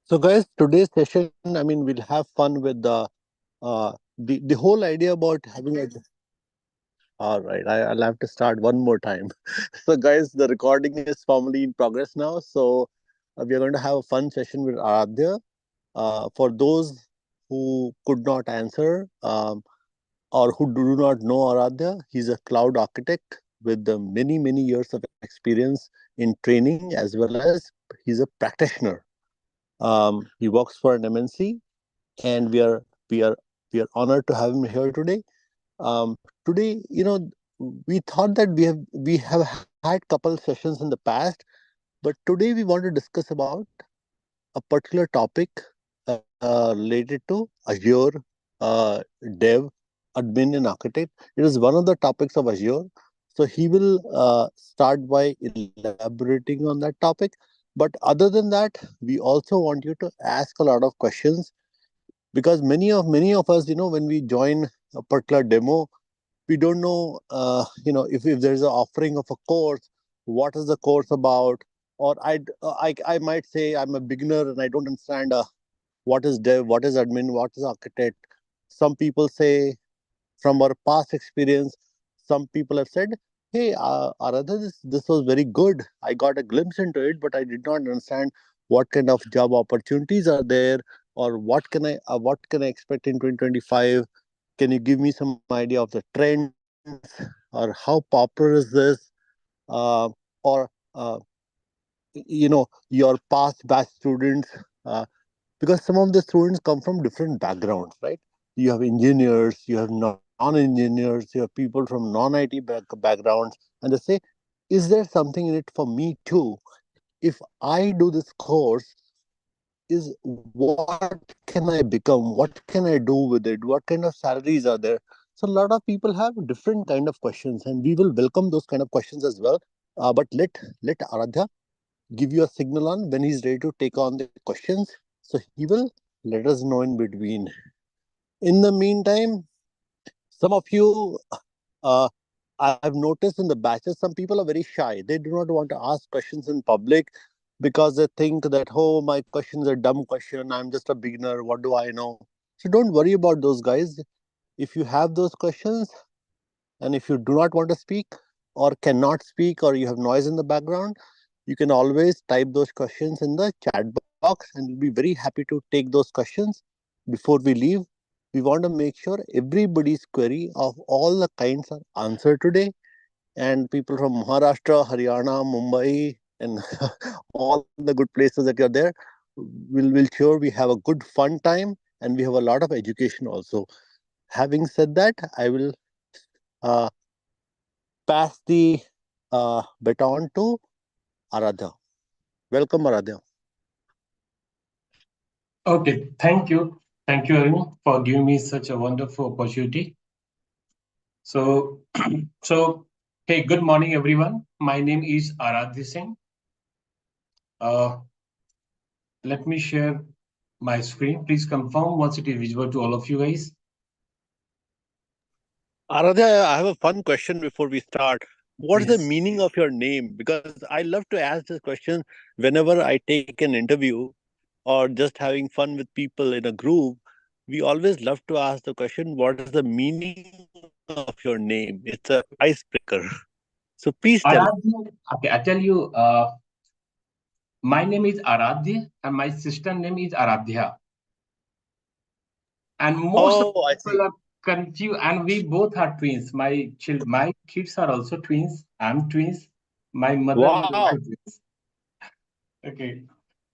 So, guys, today's session, we'll have fun with the whole idea about having a. All right, I'll have to start one more time. So, guys, the recording is formally in progress now. So, we are going to have a fun session with Aradhya. For those who could not answer or who do not know Aradhya, he's a cloud architect with many years of experience in training, as well as he's a practitioner. He works for an MNC, and we are we are honored to have him here today. Today, we thought that we have had couple sessions in the past, but today we want to discuss about a particular topic related to Azure, Dev, Admin, and Architect. It is one of the topics of Azure. So he will start by elaborating on that topic. But other than that, we also want you to ask a lot of questions, because many of us, when we join a particular demo, we don't know, if there's an offering of a course, what is the course about, or I might say I'm a beginner and I don't understand what is dev, what is admin, what is architect. Some people say, from our past experience, some people have said, hey, Aradha, this was very good, I got a glimpse into it, but I did not understand what kind of job opportunities are there, or what can I expect in 2025. Can you give me some idea of the trends, or how popular is this, or your past batch students, uh, because some of the students come from different backgrounds, right? You have engineers, you have non-engineers, you have people from non-IT backgrounds, and they say, is there something in it for me too? If I do this course, is what can I become, what can I do with it, what kind of salaries are there? So a lot of people have different kind of questions, and we will welcome those kind of questions as well. But let Aradhya give you a signal on when he's ready to take on the questions. So he will let us know in between. In the meantime, some of you, uh, I've noticed in the batches, some people are very shy. They do not want to ask questions in public because they think that, oh, my question is a dumb question. I'm just a beginner. What do I know? So don't worry about those guys. If you have those questions, and if you do not want to speak, or cannot speak, or you have noise in the background, you can always type those questions in the chat box, and we'll be very happy to take those questions before we leave. We want to make sure everybody's query of all the kinds are answered today, and people from Maharashtra, Haryana, Mumbai, and all the good places that you're there, will sure we have a good fun time, and we have a lot of education also. Having said that, I will uh, pass the baton to Aradhya. Welcome, Aradhya. Okay, thank you. Thank you, Arun, for giving me such a wonderful opportunity. So, so hey, good morning, everyone. My name is Aradhya Singh. Uh, Let me share my screen. Please confirm once it is visible to all of you guys. Aradhya, I have a fun question before we start. What's the Yes. meaning of your name? Because I love to ask this question whenever I take an interview or just having fun with people in a group. We always love to ask the question, what is the meaning of your name? It's a icebreaker. So please tell. Aradhya. Okay, I tell you, my name is Aradhya and my sister name is Aradhya. And most of Oh, I the see. people are confused, and we both are twins. My kids are also twins. I'm twins. My mother was Wow. also twins. Okay.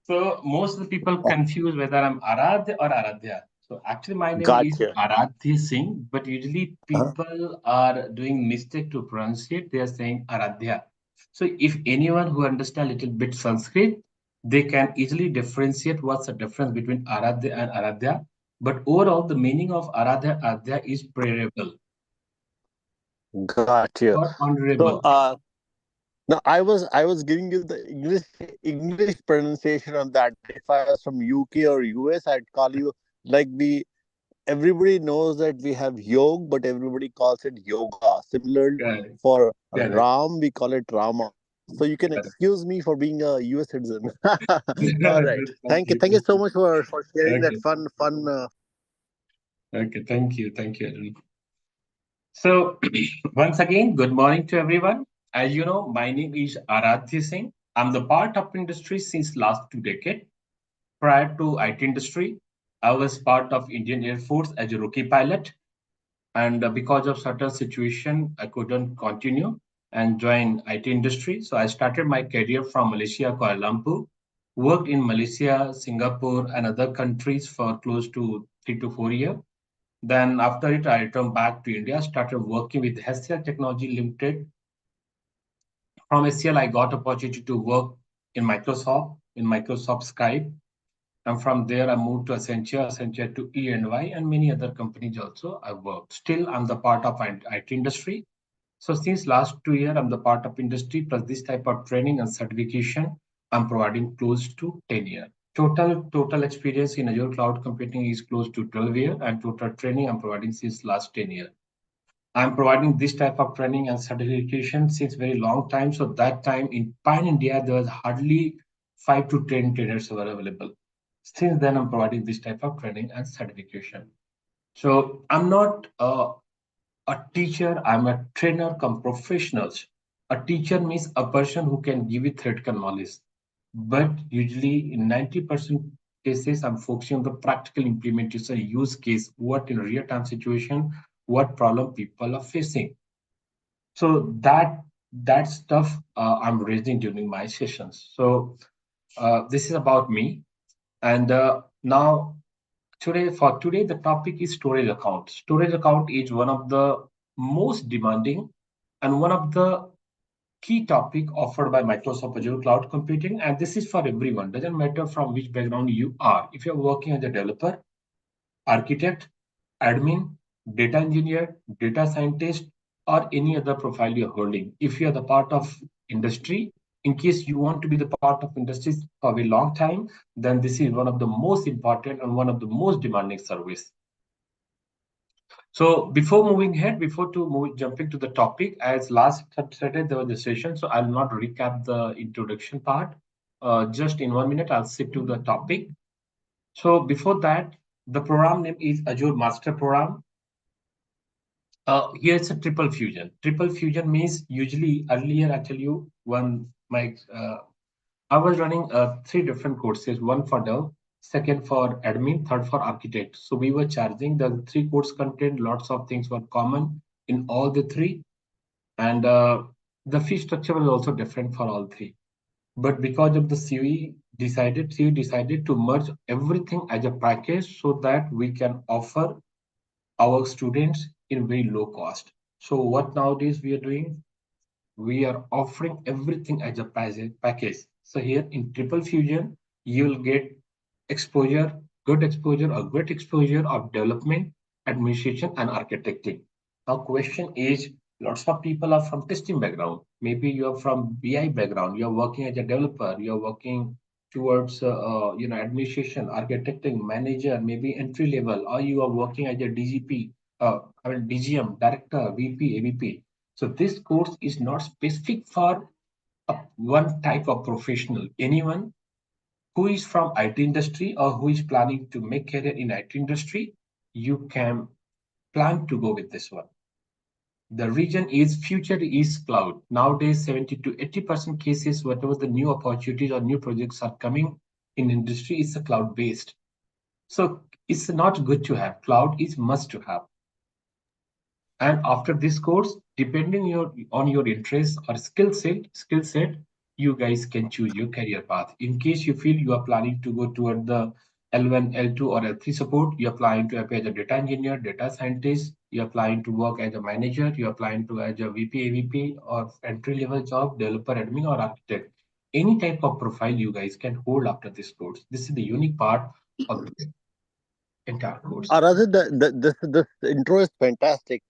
So most of the people confuse whether I'm Aradhya or Aradhya. So actually my name is Gotcha. Aradhya Singh, but usually Uh-huh. people are doing mistake to pronounce it. They are saying Aradhya. So if anyone who understands a little bit Sanskrit, they can easily differentiate what's the difference between Aradhya and Aradhya. But overall, the meaning of Aradhya is prayerable Gotcha. or So, honorable. no, I was giving you the English pronunciation on that. If I was from UK or US, I'd call you like we everybody knows that we have yog, but everybody calls it yoga. Similarly, Correct. for Correct. Ram, we call it Rama. So you can Correct. excuse me for being a US citizen. All right. Good, thank you. Thank you Thank so you. much for sharing that Okay. fun. Okay. Thank you. Thank you, Arun. So, once again, good morning to everyone. As you know, my name is Aradhya Singh. I'm the part of industry since last 2 decades. Prior to IT industry, I was part of Indian Air Force as a rookie pilot, and because of certain situation, I couldn't continue and join IT industry. So I started my career from Malaysia, Kuala Lumpur, worked in Malaysia, Singapore, and other countries for close to 3 to 4 years. Then after it, I returned back to India, started working with HCL Technology Limited. From HCL, I got opportunity to work in Microsoft Skype. And from there, I moved to Accenture to E&Y, and many other companies also I worked. Still, I'm the part of IT industry. So since last 2 years, I'm the part of industry plus this type of training and certification. I'm providing close to 10 years. Total experience in Azure cloud computing is close to 12 years, and total training I'm providing since last 10 years. I'm providing this type of training and certification since very long time. So that time in Pan India, there was hardly 5 to 10 trainers were available. Since then, I'm providing this type of training and certification. So I'm not a teacher, I'm a trainer come professionals. A teacher means a person who can give you theoretical knowledge. But usually in 90% cases, I'm focusing on the practical implementation use case, what in real-time situation, what problem people are facing. So that stuff I'm raising during my sessions. So this is about me. And now today, the topic is storage account. Storage account is one of the most demanding and one of the key topic offered by Microsoft Azure Cloud Computing. And this is for everyone. Doesn't matter from which background you are. If you're working as a developer, architect, admin, data engineer, data scientist, or any other profile you're holding. If you're the part of industry, in case you want to be the part of industry for a long time, then this is one of the most important and one of the most demanding service. So before moving ahead, jumping to the topic, as last Saturday there was a session, so I'll not recap the introduction part. Just in 1 minute, I'll stick to the topic. So before that, the program name is Azure Master Program. Here it's a triple fusion. Triple fusion means usually earlier I tell you one my I was running three different courses, one for dev, second for admin, third for architect. So we were charging the three course content, lots of things were common in all the three, and the fee structure was also different for all three. But because of the CE decided to merge everything as a package so that we can offer our students in very low cost. So what nowadays we are doing? We are offering everything as a package. So here in Triple Fusion, you'll get exposure, good exposure or great exposure of development, administration, and architecting. Now, question is, lots of people are from testing background. Maybe you are from BI background. You are working as a developer. You are working towards administration, architecting, manager, maybe entry level, or you are working as a DGP, DGM, director, VP, AVP. So this course is not specific for one type of professional. Anyone who is from IT industry or who is planning to make career in IT industry, you can plan to go with this one. The region is future is cloud. Nowadays, 70 to 80% cases, whatever the new opportunities or new projects are coming in industry, is a cloud based. So it's not good to have. Cloud is must to have. And after this course, depending on your interest or skill set, you guys can choose your career path. In case you feel you are planning to go toward the L1, L2, or L3 support, you're applying to apply as a data engineer, data scientist, you're applying to work as a manager, you're applying to as a VP, AVP, or entry level job, developer, admin, or architect. Any type of profile you guys can hold after this course. This is the unique part of the entire course. Rather, this intro is fantastic.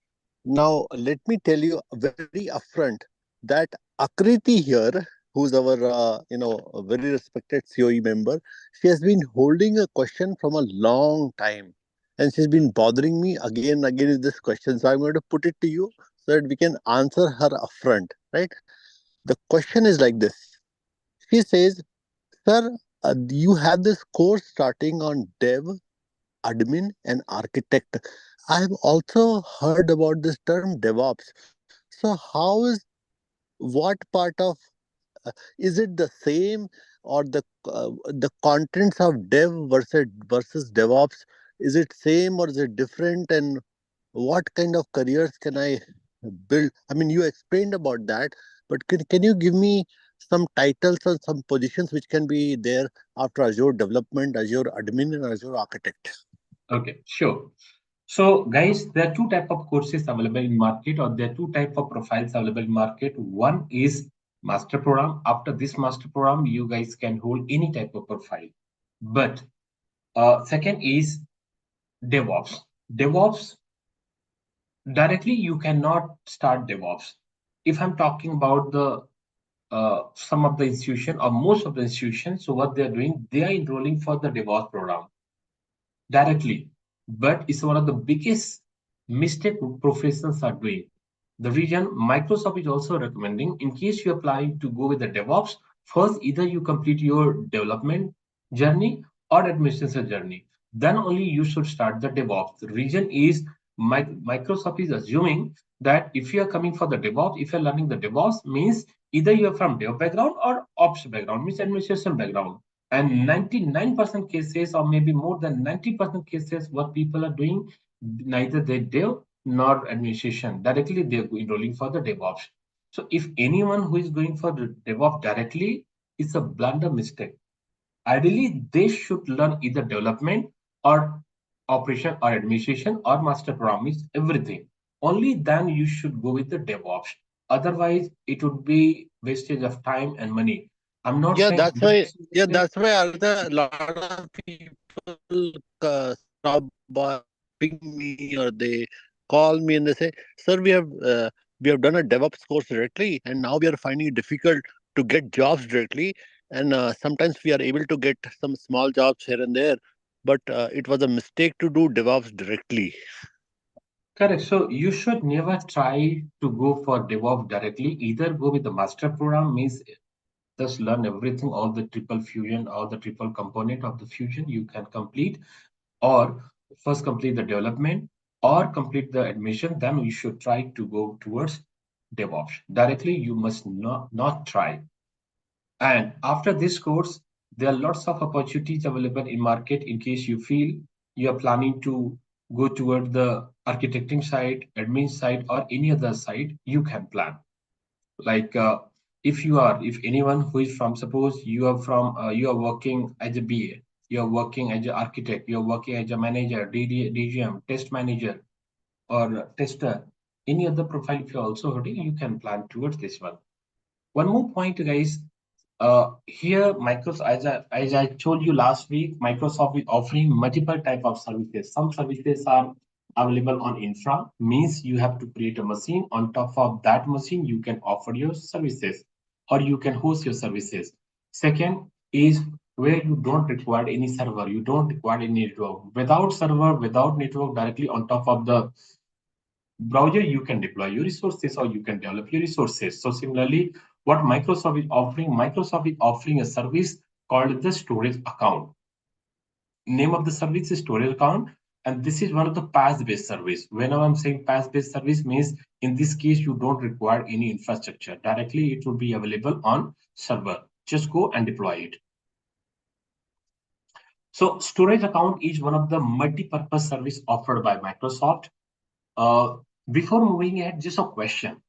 Now, let me tell you very upfront that Akriti here, who's our a very respected COE member, she has been holding a question from a long time, and she's been bothering me again and again with this question. So I'm going to put it to you so that we can answer her upfront, right? The question is like this. She says, "Sir, you have this course starting on dev, admin, and architect. I have also heard about this term DevOps. So, how is what part of is it the same, or the contents of dev versus DevOps? Is it same or is it different? And what kind of careers can I build? I mean, you explained about that, but can you give me some titles or some positions which can be there after Azure development, Azure admin, and Azure architect? Okay, sure. So, guys, there are two type of courses available in market, or there are two type of profiles available in market. One is master program. After this master program, you guys can hold any type of profile. But second is DevOps. DevOps directly you cannot start DevOps. If I'm talking about the some of the institution or most of the institutions, so what they are doing, they are enrolling for the DevOps program directly. But it's one of the biggest mistake professionals are doing. The reason Microsoft is also recommending, in case you are planning to go with the DevOps, first either you complete your development journey or administration journey. Then only you should start the DevOps. The reason is Microsoft is assuming that if you are coming for the DevOps, if you are learning the DevOps, means either you are from dev background or ops background, means administration background. And 99% cases, or maybe more than 90% cases, what people are doing, neither they dev nor administration. Directly, they're enrolling for the DevOps. So if anyone who is going for the DevOps directly, it's a blunder mistake. Ideally, they should learn either development or operation or administration or master promise, everything. Only then you should go with the DevOps. Otherwise, it would be wastage of time and money. I'm not Yeah, saying that's why. 100% Yeah, wastage. that's why are there a lot of people stop by ping me, or they call me and they say, "Sir, we have done a DevOps course directly, and now we are finding it difficult to get jobs directly. And sometimes we are able to get some small jobs here and there, but it was a mistake to do DevOps directly." Correct. So you should never try to go for DevOps directly. Either go with the master program, means just learn everything, all the triple fusion, all the triple component of the fusion you can complete, or first complete the development or complete the admission. Then you should try to go towards DevOps. Directly, you must not try. And after this course, there are lots of opportunities available in market in case you feel you are planning to go toward the architecting side, admin side, or any other side, you can plan. Like if anyone who is from, suppose you are from, you are working as a BA, you are working as an architect, you are working as a manager, DGM, test manager, or tester, any other profile if you're also holding, you can plan towards this one. One more point, guys. Here, Microsoft, as I told you last week, Microsoft is offering multiple type of services. Some services are available on infra, means you have to create a machine. On top of that machine, you can offer your services, or you can host your services. Second is where you don't require any server, you don't require any network. Without server, without network, directly on top of the browser, you can deploy your resources or you can develop your resources. So similarly, what Microsoft is offering a service called the storage account. Name of the service is storage account, and this is one of the PaaS-based service. Whenever I'm saying PaaS-based service, means in this case you don't require any infrastructure. Directly, it will be available on server. Just go and deploy it. So storage account is one of the multi-purpose service offered by Microsoft. Uh, Before moving ahead, just a question.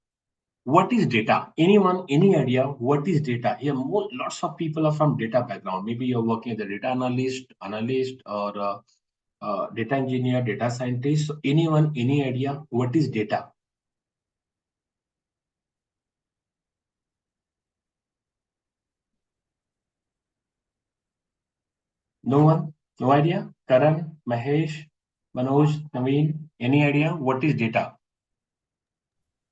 What is data? Anyone, any idea what is data? Here, lots of people are from data background. Maybe you're working as a data analyst, or data engineer, data scientist. So anyone, any idea what is data? No one, no idea. Karan, Mahesh, Manoj, Naveen, any idea what is data?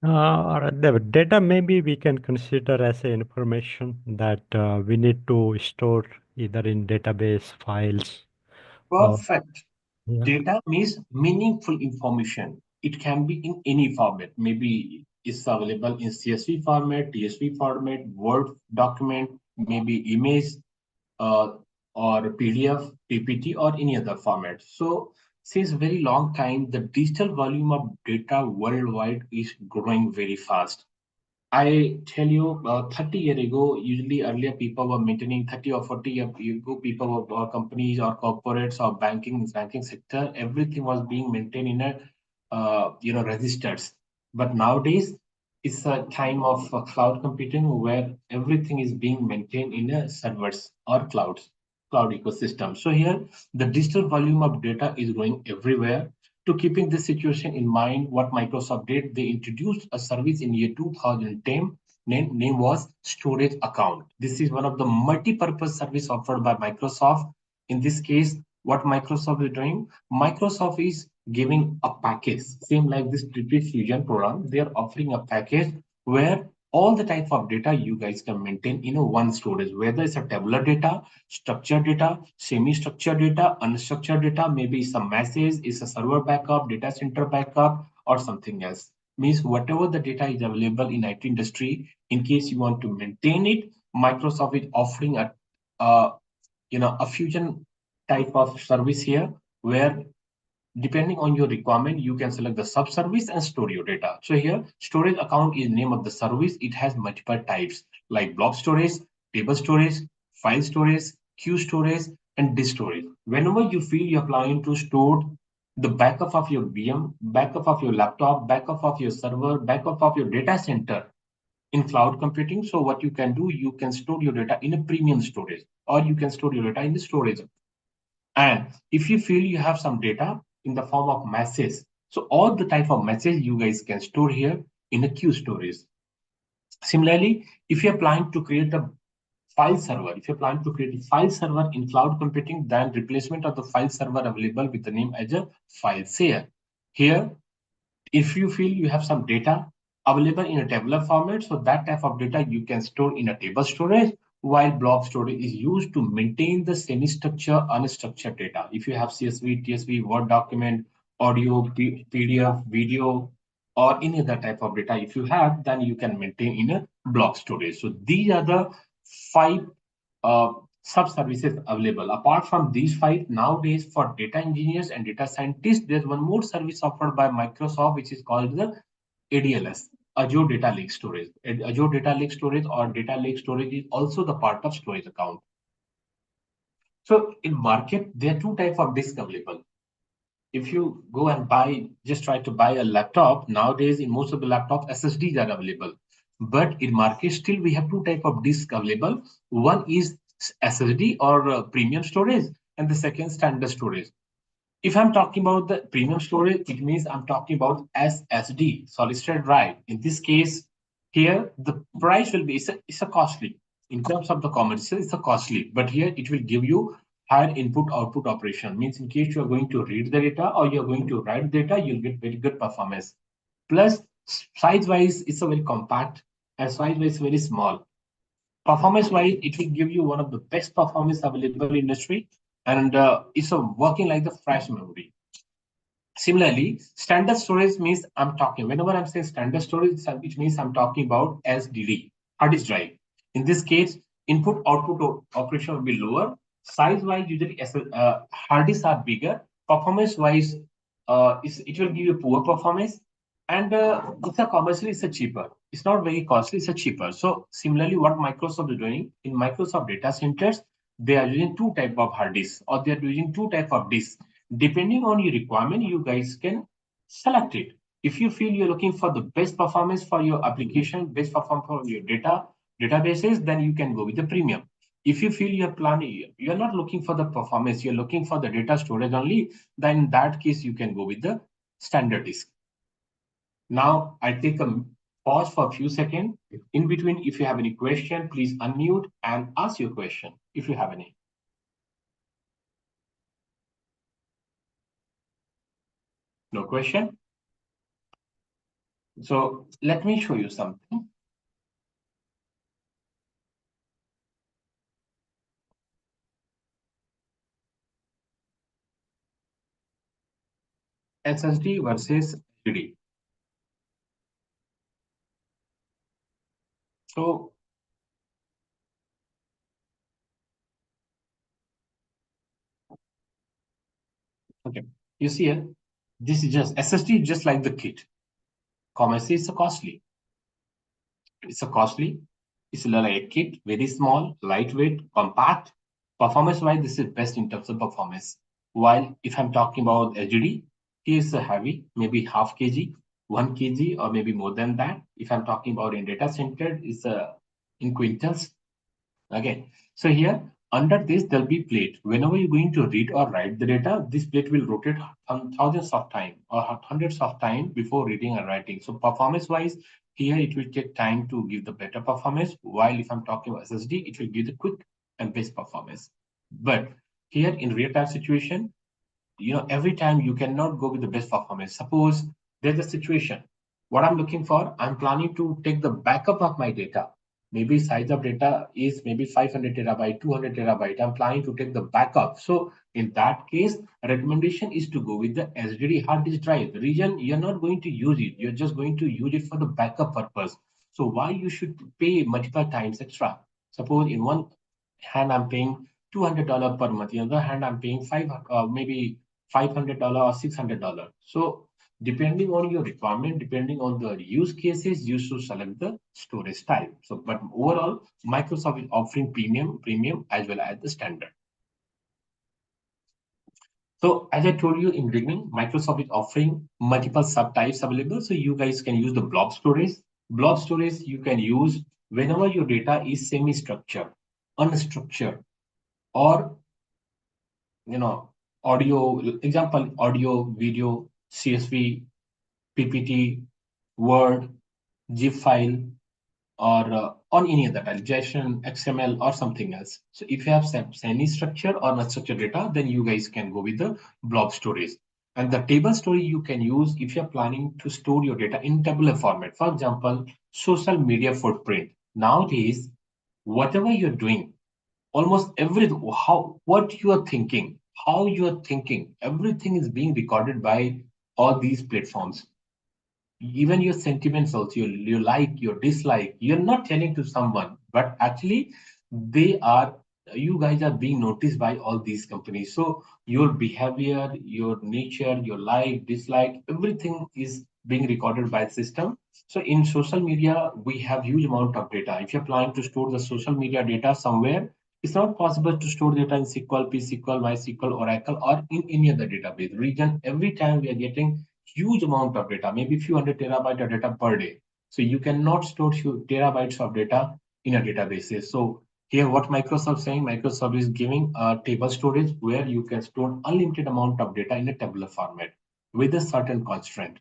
The data maybe we can consider as a information that we need to store either in database files or Perfect. yeah. Data means meaningful information. It can be in any format, maybe is available in CSV format, TSV format, Word document, maybe image, uh, or PDF, PPT, or any other format. So since very long time, the digital volume of data worldwide is growing very fast. I tell you, 30 years ago, usually earlier people were maintaining 30 or 40 years ago, people were companies or corporates or banking sector, everything was being maintained in a registers. But nowadays, it's a time of cloud computing where everything is being maintained in a servers or cloud ecosystem. So here, the digital volume of data is growing everywhere. To keeping this situation in mind, what Microsoft did, they introduced a service in year 2010. Name was Storage Account. This is one of the multi-purpose service offered by Microsoft. In this case, what Microsoft is doing, Microsoft is giving a package, same like this Treaty Fusion program. They are offering a package where all the type of data you guys can maintain in a one storage, whether it's a tabular data, structured data, semi-structured data, unstructured data, maybe some message, is a server backup, data center backup, or something else. Means whatever the data is available in IT industry, in case you want to maintain it, Microsoft is offering a a fusion type of service here where depending on your requirement, you can select the sub-service and store your data. So here, storage account is name of the service. It has multiple types like block storage, table storage, file storage, queue storage, and disk storage. Whenever you feel you're planning to store the backup of your VM, backup of your laptop, backup of your server, backup of your data center in cloud computing. So what you can do, you can store your data in a premium storage, or you can store your data in the storage. And if you feel you have some data in the form of message, so all the type of message you guys can store here in a queue storage. Similarly, if you're planning to create a file server, if you're planning to create a file server in cloud computing, then replacement of the file server available with the name as a file share. Here, if you feel you have some data available in a tabular format, so that type of data you can store in a table storage, while block storage is used to maintain the semi-structured, unstructured data. If you have CSV, TSV, Word document, audio, PDF, video, or any other type of data, if you have, then you can maintain in a block storage. So these are the five uh, sub-services available. Apart from these five, nowadays for data engineers and data scientists, there's one more service offered by Microsoft, which is called the ADLS, Azure Data Lake Storage. Azure Data Lake Storage or Data Lake Storage is also the part of storage account. So in market, there are two types of disk available. If you go and just try to buy a laptop, nowadays in most of the laptops, SSDs are available. But in market, still we have two type of disk available. One is SSD or premium storage, and the second standard storage. If I'm talking about the premium storage, it means I'm talking about SSD, solid state drive. In this case, here the price will be it's a costly in terms of the commercial, it's a costly, but here it will give you higher input output operation. Means in case you are going to read the data or you are going to write data, you'll get very good performance. Plus, size wise, it's a very compact and size wise very small. Performance wise, it will give you one of the best performance available in industry, and it's a working like the fresh memory. Similarly, standard storage means I'm talking, whenever I'm saying standard storage, it means I'm talking about SDD, hard disk drive. In this case, input output operation will be lower. Size wise, usually hard disks are bigger. Performance wise, it will give you poor performance. And it's a commercially, it's a cheaper. It's not very costly, it's a cheaper. So similarly, what Microsoft is doing in Microsoft data centers, they are using two type of hard disks or they are using two type of disks. Depending on your requirement, you guys can select it. If you feel you're looking for the best performance for your application, best performance for your databases, then you can go with the premium. If you feel you're planning, you're not looking for the performance, you're looking for the data storage only, then in that case, you can go with the standard disk. Now, I take a pause for a few seconds. In between, if you have any question, please unmute and ask your question if you have any. No question? So let me show you something. SSD versus HDD. So okay, you see here, this is just SSD, just like the kit. Commerce is costly. It's a costly. It's like a kit, very small, lightweight, compact. Performance-wise, this is best in terms of performance. While if I'm talking about HDD, here's a heavy, maybe half kg, 1 kg, or maybe more than that. If I'm talking about in data center, it's in quintals. Okay, so here under this there'll be plate. Whenever you're going to read or write the data, this plate will rotate thousands of time or hundreds of time before reading and writing. So performance-wise, here it will take time to give the better performance. While if I'm talking about SSD, it will give the quick and best performance. But here in real-time situation, every time you cannot go with the best performance. Suppose there's a situation, what I'm looking for, I'm planning to take the backup of my data. Maybe size of data is maybe 500 terabyte, 200 terabyte. I'm planning to take the backup. So in that case, recommendation is to go with the SSD hard disk drive. The reason you're not going to use it, you're just going to use it for the backup purpose. So why you should pay multiple times extra? Suppose in one hand I'm paying $200 per month. In the other hand, I'm paying maybe $500 or $600. So depending on your requirement, depending on the use cases, you should select the storage type. So, but overall, Microsoft is offering premium as well as the standard. So as I told you in beginning, Microsoft is offering multiple subtypes available. So you guys can use the blob storage. Blob storage you can use whenever your data is semi-structured, unstructured, or audio, example, audio, video, CSV, PPT, Word, zip file, or on any other file, JSON, XML, or something else. So if you have semi-structured or unstructured data, then you guys can go with the blob storage. And the table storage you can use if you're planning to store your data in tabular format. For example, social media footprint. Nowadays, whatever you're doing, almost everything, what you are thinking, how you are thinking, everything is being recorded by all these platforms. Even your sentiments also, your like, your dislike, you're not telling to someone, but actually they are, you guys are being noticed by all these companies. So your behavior, your nature, your like, dislike, everything is being recorded by the system. So in social media, we have huge amount of data. If you're planning to store the social media data somewhere, it's not possible to store data in SQL, PSQL, MySQL, Oracle, or in any other database region. Every time we are getting huge amount of data, maybe few hundred terabyte of data per day. So you cannot store few terabytes of data in a database. So here what Microsoft is saying, Microsoft is giving a table storage where you can store unlimited amount of data in a tabular format with a certain constraint.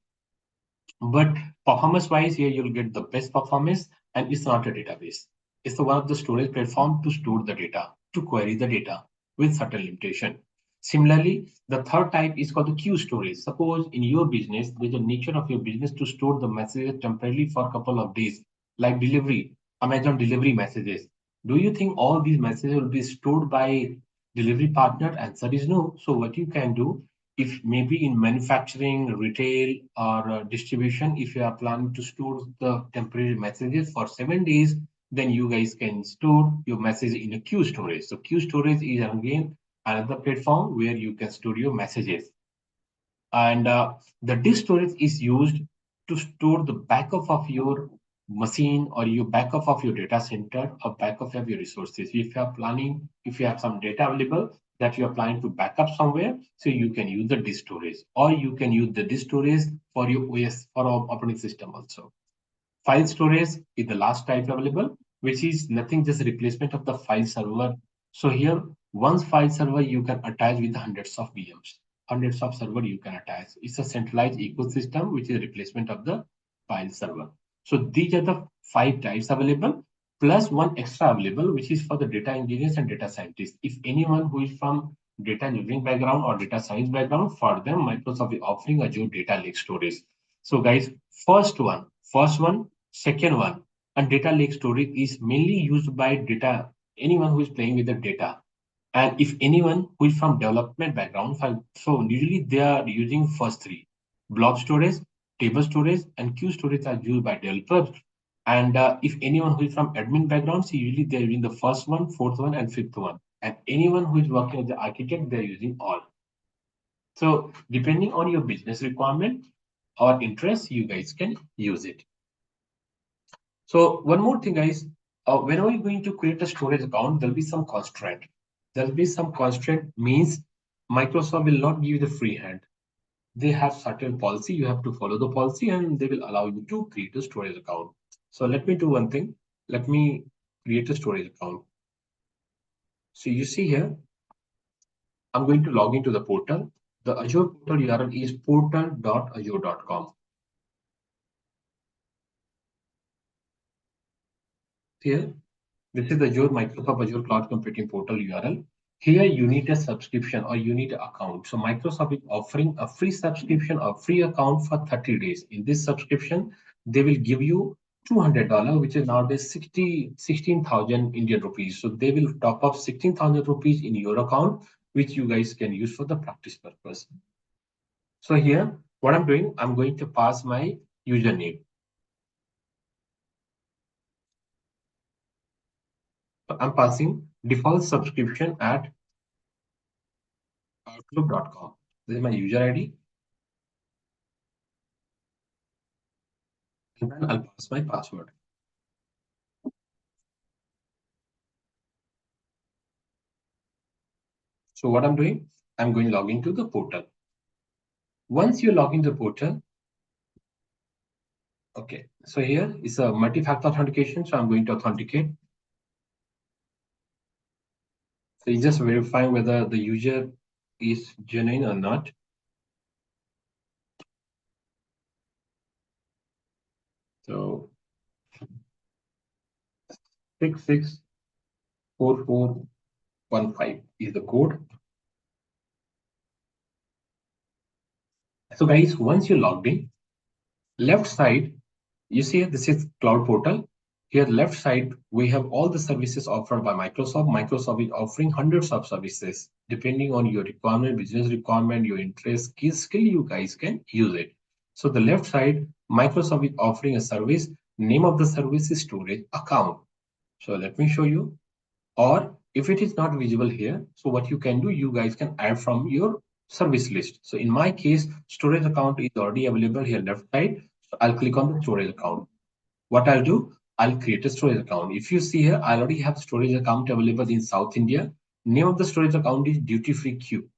But performance wise, here you'll get the best performance, and it's not a database. It's one of the storage platform to store the data, to query the data with certain limitation. Similarly, the third type is called the queue storage. Suppose in your business, there's a nature of your business to store the messages temporarily for a couple of days, like delivery, Amazon delivery messages. Do you think all these messages will be stored by delivery partner? Answer is no. So what you can do, if maybe in manufacturing, retail, or distribution, if you are planning to store the temporary messages for 7 days, then you guys can store your message in a queue storage. So queue storage is again another platform where you can store your messages. And the disk storage is used to store the backup of your machine or your backup of your data center or backup of your resources. If you are planning, if you have some data available that you are planning to backup somewhere, so you can use the disk storage, or you can use the disk storage for your OS, for our operating system also. File storage is the last type available, which is nothing, just a replacement of the file server. So here, one file server you can attach with hundreds of VMs, hundreds of server you can attach. It's a centralized ecosystem, which is a replacement of the file server. So these are the 5 types available, plus one extra available, which is for the data engineers and data scientists. If anyone who is from data engineering background or data science background, for them, Microsoft is offering Azure Data Lake Storage. So guys, first one, second one, and data lake storage is mainly used by anyone who is playing with the data. And if anyone who is from development background, so usually they are using first 3. Blob storage, table storage, and queue storage are used by developers. And if anyone who is from admin background, so usually they're using the first one, fourth one, and fifth one. And anyone who is working as the architect, they're using all. So depending on your business requirement or interest, you guys can use it. So one more thing, guys, whenever you're going to create a storage account, there'll be some constraint. There'll be some constraint means Microsoft will not give you the free hand. They have certain policy. You have to follow the policy and they will allow you to create a storage account. So let me do one thing. Let me create a storage account. So you see here, I'm going to log into the portal. The Azure portal URL is portal.azure.com. Here, this is the Azure Microsoft Azure Cloud Computing Portal URL. Here you need a subscription or you need an account. So Microsoft is offering a free subscription or free account for 30 days. In this subscription, they will give you $200, which is nowadays 16,000 Indian rupees. So they will top up 16,000 rupees in your account, which you guys can use for the practice purpose. So here, what I'm doing, I'm going to pass my username. So I'm passing default subscription at outlook.com. This is my user ID. And then I'll pass my password. So what I'm doing, I'm going to log into the portal. Once you log into the portal, okay, so here is a multi-factor authentication. So I'm going to authenticate. So you just verify whether the user is genuine or not. So 664415 is the code. So guys, once you logged in, left side, you see this is cloud portal. Here left side, we have all the services offered by Microsoft. Microsoft is offering hundreds of services. Depending on your requirement, business requirement, your interest, skill, you guys can use it. So the left side, Microsoft is offering a service. Name of the service is storage account. So let me show you. Or if it is not visible here, so what you can do, you guys can add from your service list. So in my case, storage account is already available here left side. So I'll click on the storage account. What I'll do, I'll create a storage account. If you see here, I already have storage account available in South India. Name of the storage account is duty free queue.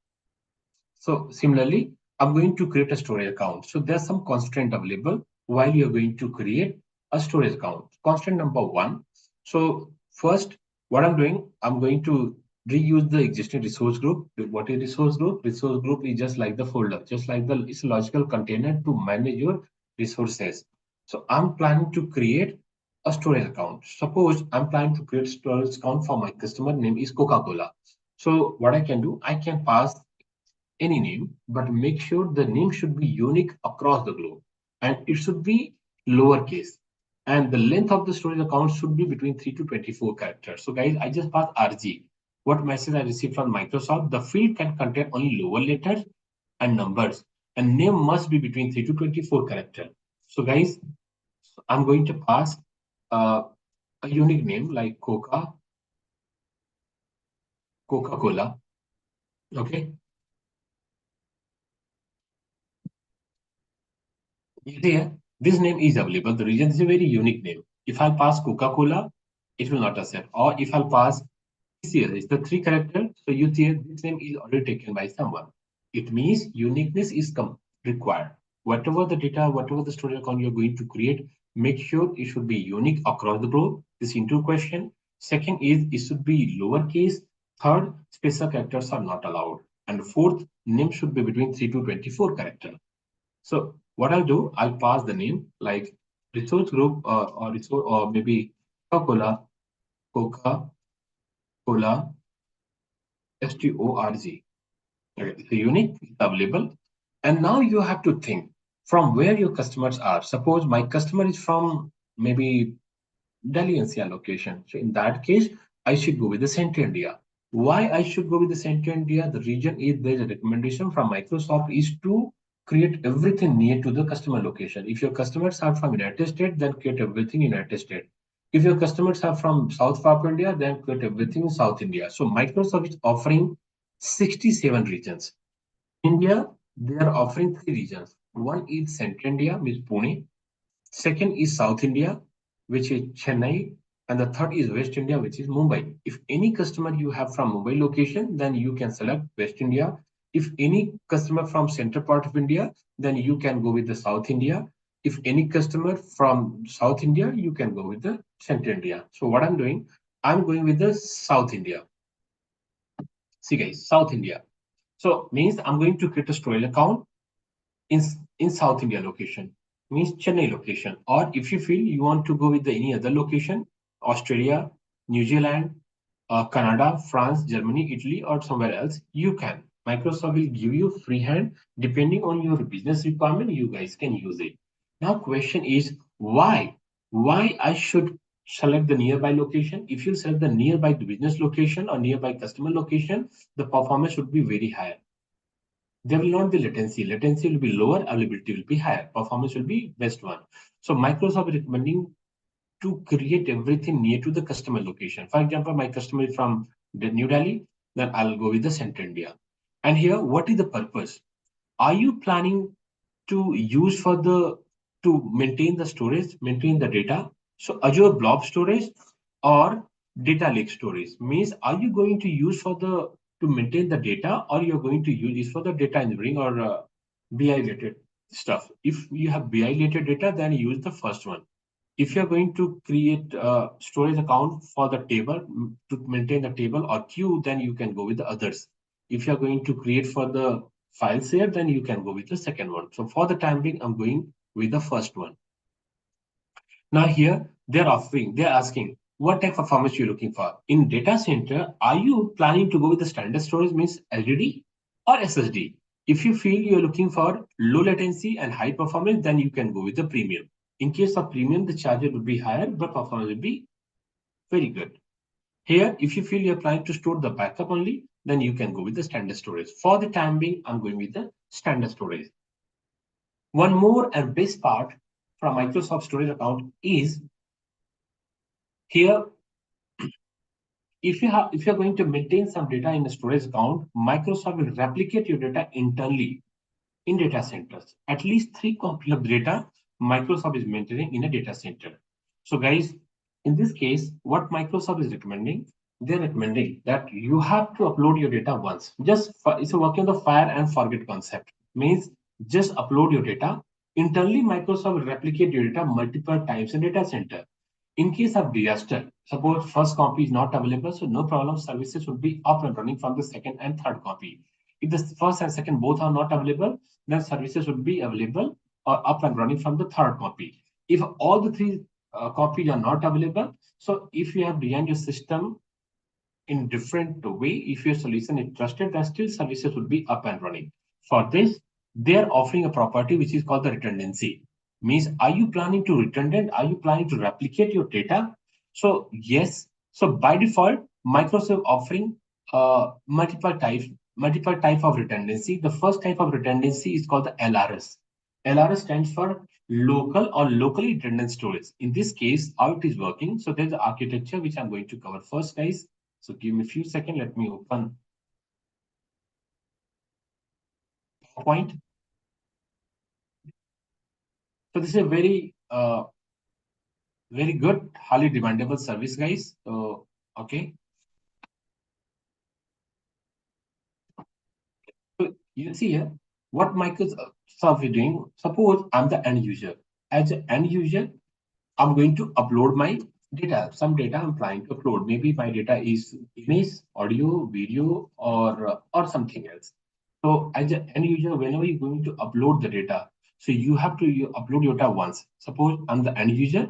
So similarly, I'm going to create a storage account. So there's some constraint available while you're going to create a storage account. Constraint number one. So first, what I'm doing, I'm going to reuse the existing resource group. What is resource group? Resource group is just like the folder, just like it's a logical container to manage your resources. So I'm planning to create a storage account. Suppose I'm planning to create storage account for my customer name is Coca-Cola. So what I can do, I can pass any name, but make sure the name should be unique across the globe and it should be lowercase. And the length of the storage account should be between 3 to 24 characters. So guys, I just passed RG. What message I received from Microsoft? The field can contain only lower letters and numbers, and name must be between 3 to 24 characters. So guys, I'm going to pass a unique name like Coca-Cola. Okay. Here, this name is available. The reason is a very unique name. If I pass Coca-Cola, it will not accept. Or if I pass TCS, it's the three character. So you see this name is already taken by someone. It means uniqueness is required. Whatever the data, whatever the storage account you're going to create, make sure it should be unique across the globe. This into question. Second is it should be lowercase. Third, special characters are not allowed. And fourth, name should be between 3 to 24 characters. So what I'll do, I'll pass the name like resource group or resource or maybe Coca-Cola, Coca-Cola, STORG. Okay, so unique is available. And now you have to think from where your customers are. Suppose my customer is from maybe Delhi NCR location. So in that case, I should go with the Central India. Why I should go with the Central India? The reason is there's a recommendation from Microsoft is to create everything near to the customer location. If your customers are from United States, then create everything in United States. If your customers are from South part of India, then create everything in South India. So Microsoft is offering 67 regions. India, they are offering 3 regions. One is Central India, means Pune. Second is South India, which is Chennai. And the third is West India, which is Mumbai. If any customer you have from Mumbai location, then you can select West India. If any customer from central part of India, then you can go with the South India. If any customer from South India, you can go with the Central India. So what I'm doing, I'm going with the South India. See guys, South India. So means I'm going to create a storage account in, in South India location, means Chennai location. Or if you feel you want to go with the, any other location, Australia, New Zealand, Canada, France, Germany, Italy, or somewhere else, you can. Microsoft will give you free hand. Depending on your business requirement, you guys can use it. Now question is why? Why I should select the nearby location? If you select the nearby business location or nearby customer location, the performance should be very high. There will not be latency. Latency will be lower, availability will be higher, performance will be best one. So Microsoft is recommending to create everything near to the customer location. For example, my customer is from New Delhi, then I'll go with the Central India. And here, what is the purpose? Are you planning to use for the to maintain the storage, maintain the data? So Azure Blob storage or data lake storage means, are you going to use for the to maintain the data, or you're going to use this for the data engineering or BI related stuff? If you have BI related data, then use the first one. If you're going to create a storage account for the table to maintain the table or queue, then you can go with the others. If you're going to create for the file share, then you can go with the second one. So for the time being, I'm going with the first one. Now here they're asking what type of performance you're looking for. In data center, are you planning to go with the standard storage, means LDD or SSD? If you feel you're looking for low latency and high performance, then you can go with the premium. In case of premium, the charger will be higher, but performance will be very good. Here, if you feel you're planning to store the backup only, then you can go with the standard storage. For the time being, I'm going with the standard storage. One more and best part from Microsoft storage account is here. If you're going to maintain some data in a storage account, Microsoft will replicate your data internally in data centers. At least 3 copies of data Microsoft is maintaining in a data center. So guys, in this case, what Microsoft is recommending, they're recommending that you have to upload your data once. It's a working on the fire and forget concept. Means just upload your data. Internally, Microsoft will replicate your data multiple times in data center. In case of disaster, suppose first copy is not available, so no problem, services will be up and running from the second and third copy. If the first and second both are not available, then services would be available or up and running from the third copy. If all the 3 copies are not available, so if you have designed your system in different way, if your solution is trusted, then still services will be up and running. For this, they are offering a property which is called the redundancy. Means, are you planning to redundant? Are you planning to replicate your data? So yes. So by default, Microsoft offering multiple type of redundancy. The first type of redundancy is called the LRS. LRS stands for local or locally redundant storage. In this case, how it is working. So there's the architecture which I'm going to cover first, guys. So give me a few seconds. Let me open PowerPoint. So this is a very good, highly demandable service, guys. So okay. So you see here what Microsoft is doing. Suppose I'm the end user. As an end user, I'm going to upload my data. Some data I'm trying to upload. Maybe my data is image, audio, video, or something else. So as an end user, whenever you're going to upload the data, so you have to upload your data once. Suppose I'm the end user.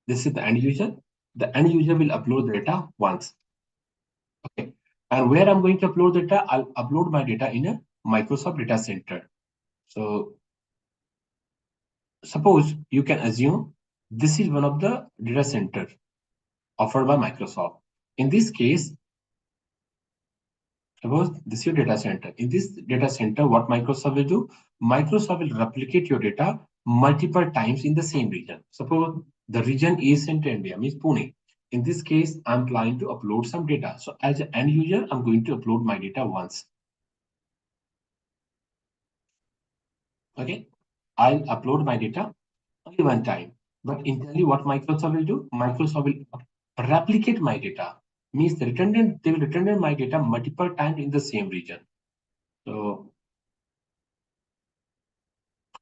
This is the end user. The end user will upload the data once. Okay. And where I'm going to upload data, I'll upload my data in a Microsoft data center. So suppose you can assume this is one of the data center offered by Microsoft. In this case, Suppose this is your data center. In this data center, what Microsoft will do? Microsoft will replicate your data multiple times in the same region. Suppose the region is Central India, means Pune. In this case, I'm planning to upload some data. So as an end user, I'm going to upload my data once. Okay, I'll upload my data only one time. But internally, what Microsoft will do? Microsoft will replicate my data. Means they will return my data multiple times in the same region. So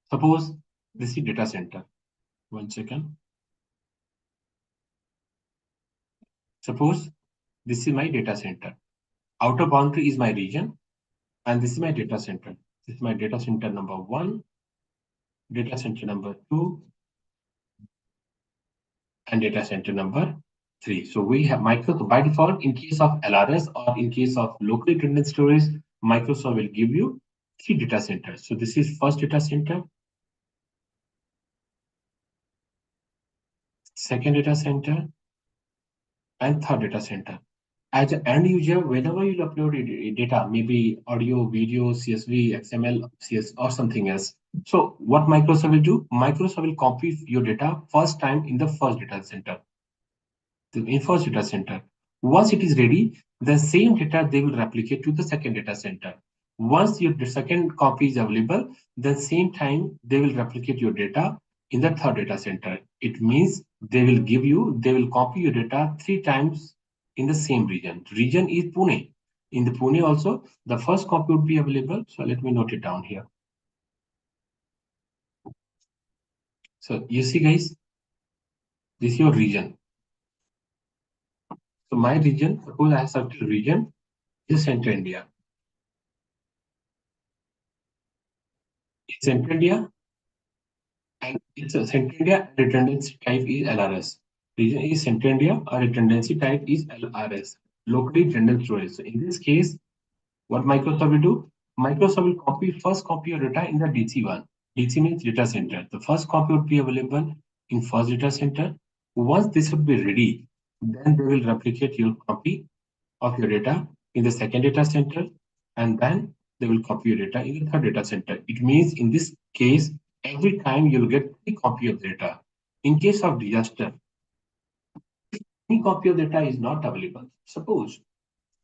suppose this is data center. 1 second. Suppose this is my data center. Outer boundary is my region, and this is my data center. This is my data center number 1, data center number 2, and data center number 3. So we have Microsoft by default, in case of LRS or in case of locally redundant storage, Microsoft will give you 3 data centers. So this is first data center, second data center, and third data center. As an end user, whenever you upload data, maybe audio, video, CSV, XML, CS, or something else. So what Microsoft will do? Microsoft will copy your data first time in the first data center. In first data center. Once it is ready, the same data they will replicate to the second data center. Once your second copy is available, the same time they will replicate your data in the third data center. It means they will copy your data 3 times in the same region. Region is Pune. In the Pune also, the first copy would be available. So let me note it down here. So you see guys, this is your region. So my region, suppose I have selected region, is Central India. It's Central India, and it's a Central India redundancy type is LRS. Region is Central India, or redundancy type is LRS, locally redundant storage. So in this case, what Microsoft will do? Microsoft will first copy your data in the DC1. DC means data center. The first copy would be available in first data center. Once this would be ready, then they will replicate your copy of your data in the second data center, and then they will copy your data in the third data center. It means in this case, every time you'll get 3 copy of data. In case of disaster, any copy of data is not available. Suppose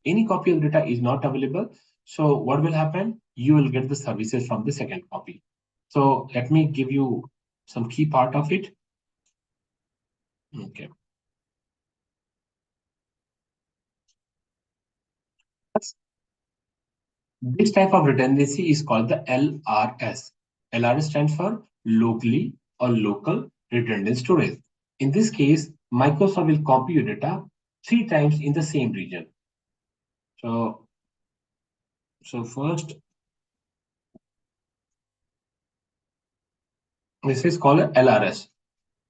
any copy of data is not available, so what will happen? You will get the services from the second copy. So let me give you some key part of it. Okay. This type of redundancy is called the LRS. LRS stands for locally or local redundant storage. In this case, Microsoft will copy your data 3 times in the same region. So first, this is called LRS.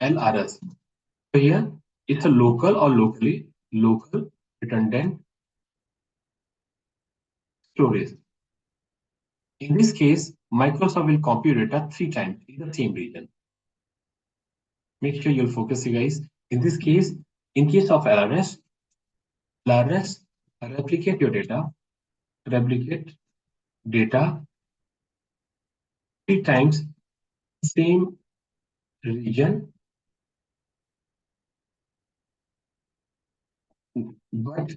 LRS. So here, it's a local or local redundant storage. In this case, Microsoft will copy your data 3 times in the same region. Make sure you'll focus, you guys. In this case, in case of LRS, replicate your data, replicate data 3 times same region, but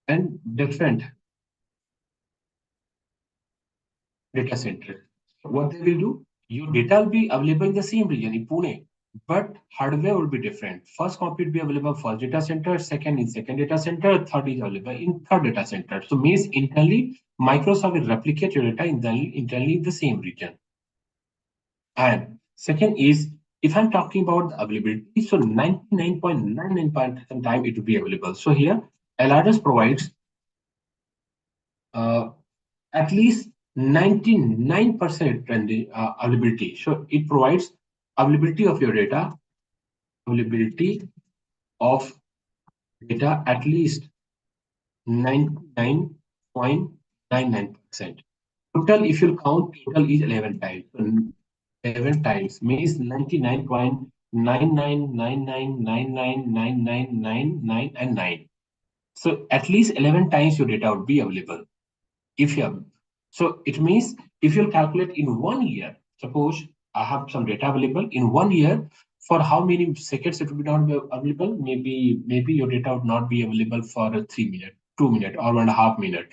and different data center. What they will do, your data will be available in the same region in Pune, but hardware will be different. First copy will be available first data center, second in second data center, third is available in third data center. So means internally, Microsoft will replicate your data internally in the same region. And second is, if I'm talking about the availability, so 99.99% time it will be available. So here, LRS provides at least 99% availability. So it provides availability of your data, availability of data at least 99.99%. Total, if you count, total is 11 times. So 11 times means 99.999999999 and 9. So at least 11 times your data would be available. If you have, so it means if you calculate in 1 year, suppose I have some data available in 1 year, for how many seconds it will be not be available? Maybe your data would not be available for a 3 minute, 2 minute, or 1.5 minute.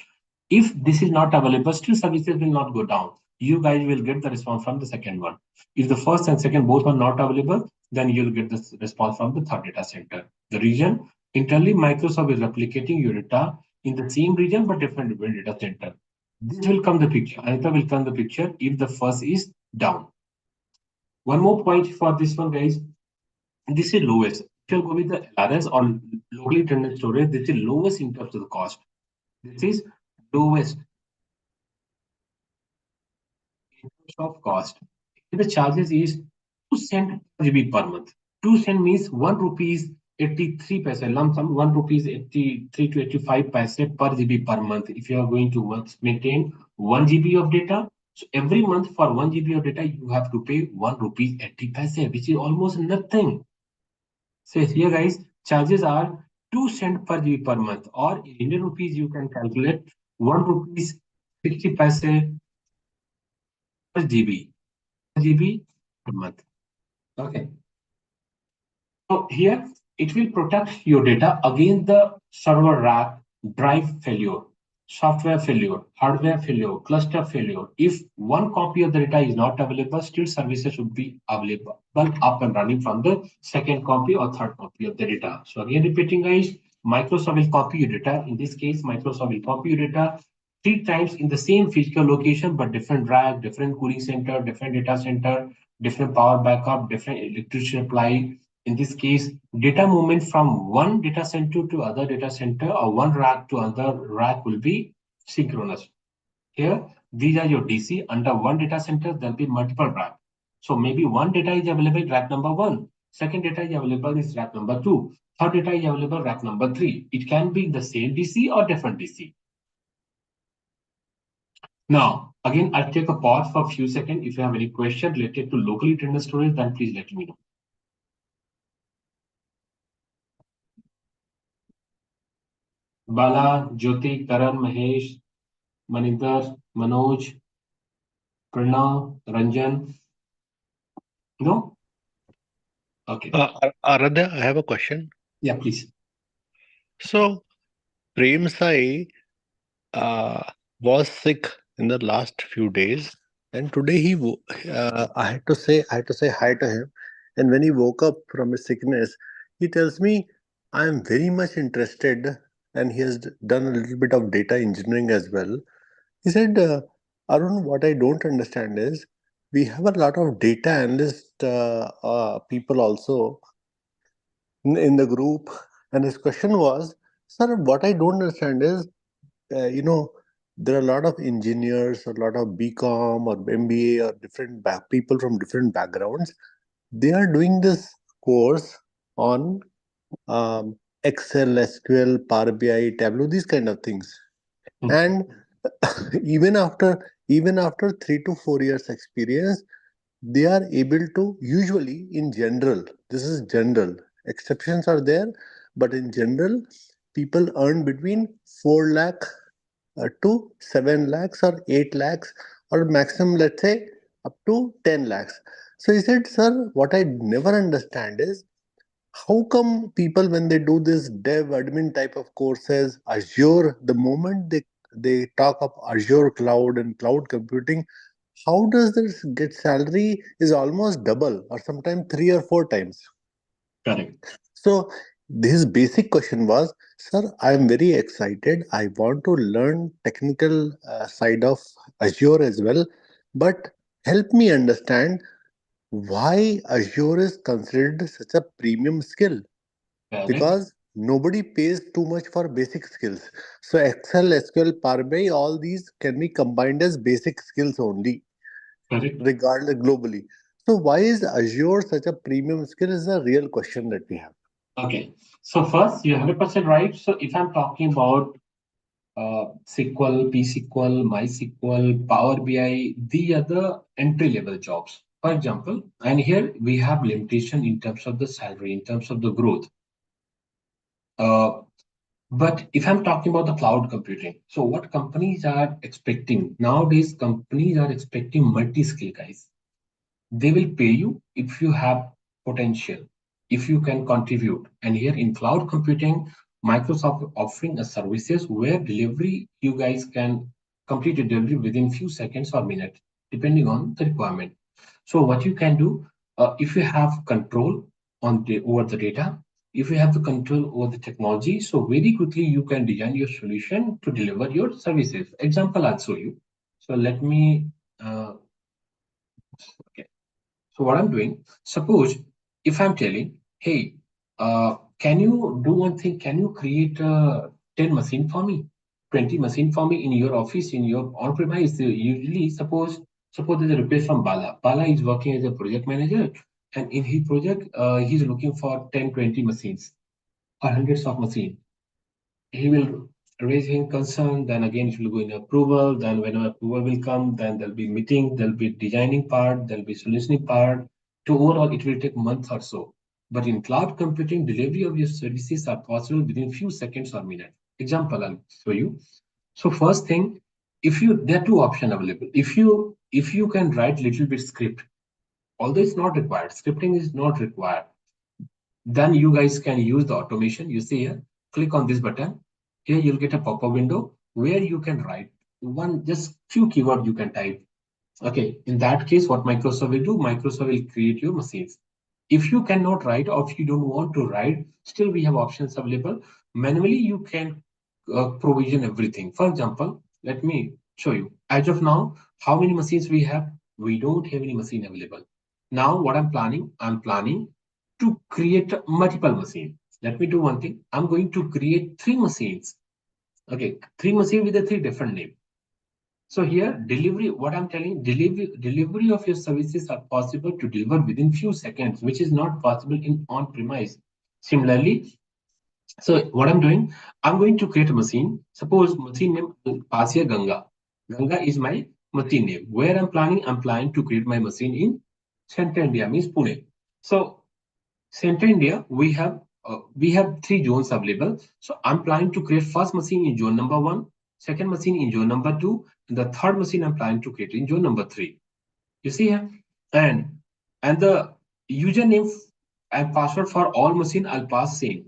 If this is not available, still services will not go down. You guys will get the response from the second one. If the first and second both are not available, then you'll get the response from the third data center. The region internally, Microsoft is replicating your data in the same region but different data center. This will come the picture. Another will come the picture if the first is down. One more point for this one, guys. This is lowest. If you go with the LRS or locally tenant storage, this is lowest in terms of the cost. This is lowest in terms of cost. The charges is 2 cent per GB per month. 2 cent means 1 rupees 83 paise, lump sum 1 rupees 83 to 85 paise per GB per month. If you are going to maintain 1 GB of data, so every month for 1 GB of data, you have to pay 1 rupees 80 paise, which is almost nothing. So here, guys, charges are 2 cent per GB per month, or in Indian rupees, you can calculate 1 rupees 60 paise per GB per month. Okay. So here it will protect your data against the server rack, drive failure, software failure, hardware failure, cluster failure. If one copy of the data is not available, still services should be available up and running from the second copy or third copy of the data. So again, repeating, guys, Microsoft will copy your data. In this case, Microsoft will copy your data 3 times in the same physical location, but different rack, different cooling center, different data center, different power backup, different electricity supply. In this case, data movement from one data center to other data center or one rack to other rack will be synchronous. Here, these are your DC. Under one data center, there'll be multiple racks. So maybe one data is available rack number 1. Second data is available is rack number 2. Third data is available rack number 3. It can be the same DC or different DC. Now, again, I'll take a pause for a few seconds. If you have any question related to locally tenant storage, then please let me know. Bala, Jyoti, Karan, Mahesh, Maninder, Manoj, Pranav, Ranjan. No? Okay. Aradhya, I have a question. Yeah, please. So, Prem Sai uh, was sick in the last few days, and today I had to say hi to him. And when he woke up from his sickness, he tells me, "I am very much interested," and he has done a little bit of data engineering as well. He said, "Arun, what I don't understand is we have a lot of data analyst people also in the group." And his question was, "Sir, what I don't understand is, you know, there are a lot of engineers, a lot of BCom or MBA or different people from different backgrounds. They are doing this course on Excel, SQL, Power BI, Tableau, these kind of things. And even after 3 to 4 years experience, they are able to usually in general. This is general. Exceptions are there, but in general, people earn between 4 lakh to 7 lakhs or 8 lakhs or maximum, let's say, up to 10 lakhs. So he said, sir, what I never understand is how come people, when they do this dev admin type of courses, Azure, the moment they talk of Azure cloud and cloud computing, how does this get salary is almost double or sometimes 3 or 4 times. Correct. So his basic question was, sir, I am very excited. I want to learn technical side of Azure as well, but help me understand why Azure is considered such a premium skill, Correct. because nobody pays too much for basic skills. So Excel, SQL, Power BI, all these can be combined as basic skills only, Correct. regardless globally. So why is Azure such a premium skill is a real question that we have. Okay. So first, you're 100% right. So if I'm talking about SQL, PSQL, MySQL, Power BI, the other entry-level jobs. For example, and here we have limitation in terms of the salary, in terms of the growth. Uh, But if I'm talking about the cloud computing, so what companies are expecting nowadays, companies are expecting multi-skill guys. They will pay you if you have potential, if you can contribute. And here in cloud computing, Microsoft offering a services where delivery, you guys can complete a delivery within few seconds or minutes, depending on the requirement. So what you can do, if you have control over the data, if you have the control over the technology, so very quickly you can design your solution to deliver your services. Example, I'll show you. So let me, okay. So what I'm doing, suppose if I'm telling, hey, can you do one thing? Can you create 10 machine for me, 20 machine for me in your office, in your on-premise? Usually, suppose there's a request from Bala. Bala is working as a project manager, and in his project, he's looking for 10, 20 machines or hundreds of machines. He will raise his concern, then again it will go in approval, then whenever approval will come, then there'll be meeting, there'll be designing part, there'll be solutioning part. To overall, it will take months or so. But in cloud computing, delivery of your services are possible within few seconds or minutes. Example, I'll show you. So first thing, if you there are two options available. If you can write little bit script, although it's not required, scripting is not required, then you guys can use the automation. You see here, click on this button. Here you'll get a pop-up window where you can write one just few keywords you can type. Okay, in that case, what Microsoft will do, Microsoft will create your machines. If you cannot write or if you don't want to write, still we have options available. Manually, you can provision everything. For example, let me show you. As of now, how many machines we have? We don't have any machine available. Now, what I'm planning to create multiple machines. Let me do one thing. I'm going to create three machines. Okay, three machines with a three different name. So here, delivery, what I'm telling, delivery of your services are possible to deliver within few seconds, which is not possible in on-premise. Similarly, so what I'm doing, I'm going to create a machine. Suppose machine name, I'll pass here Ganga. Ganga is my machine name. Where I'm planning to create my machine in Central India, means Pune. So Central India, we have three zones available. So I'm planning to create first machine in zone number 1, second machine in zone number 2, and the third machine I'm planning to create in zone number 3. You see here, and the username and password for all machine I'll pass same.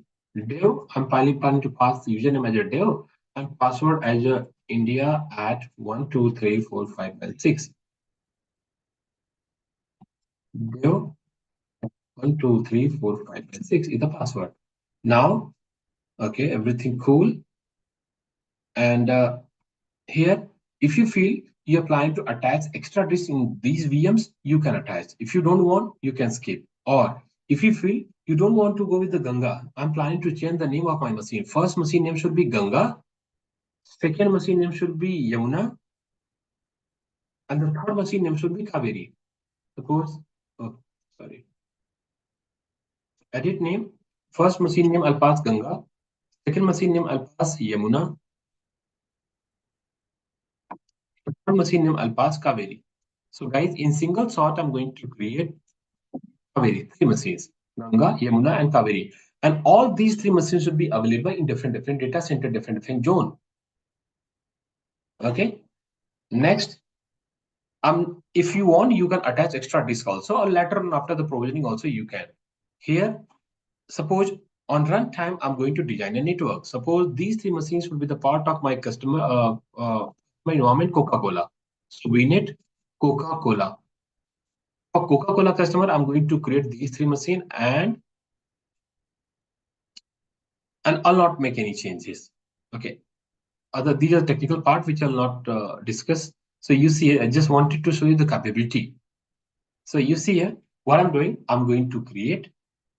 Dev, I'm planning to pass the username as a Dev and password as a India at 1 2 3 4 5 6. Dev 1 2 3 4 5 6 is the password. Now, okay, everything cool. And here, if you feel you're planning to attach extra disk in these VMs, you can attach. If you don't want, you can skip. Or if you feel you don't want to go with the Ganga, I'm planning to change the name of my machine. First machine name should be Ganga. Second machine name should be Yamuna. And the third machine name should be Kaveri. Suppose, oh, sorry. Edit name. First machine name I'll pass Ganga. Second machine name I'll pass Yamuna. Third machine name I'll pass Kaveri. So guys, in single shot, I'm going to create Kaveri, three machines, Ganga, Yamuna, and Kaveri. And all these three machines should be available in different data center, different zone. Okay. Next, if you want, you can attach extra disk also, or later on after the provisioning also you can. Here, suppose on runtime, I'm going to design a network. Suppose these three machines will be the part of my customer, my environment, Coca-Cola. So VNet, Coca-Cola. For Coca-Cola customer, I'm going to create these three machines and I'll not make any changes. Okay. These are technical part which I'll not discuss. So you see, I just wanted to show you the capability. So you see here, what I'm doing, I'm going to create.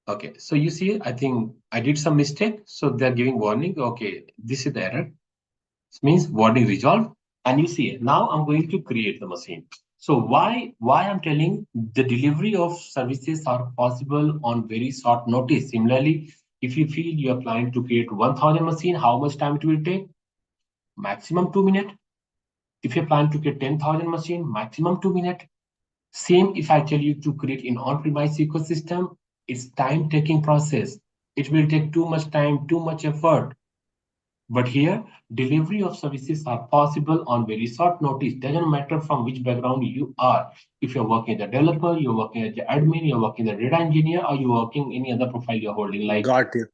Okay. So you see, I think I did some mistake. So they're giving warning. Okay. This is the error. This means warning resolved. And you see, now I'm going to create the machine. So why I'm telling the delivery of services are possible on very short notice. Similarly, if you feel you are planning to create 1,000 machine, how much time it will take? Maximum 2 minutes. If you plan to create 10,000 machine, maximum 2 minutes. Same if I tell you to create an on-premise ecosystem, it's time-taking process. It will take too much time, too much effort. But here, delivery of services are possible on very short notice. Doesn't matter from which background you are. If you're working as a developer, you're working as an admin, you're working as a data engineer, or you're working any other profile you're holding. Like, Got you.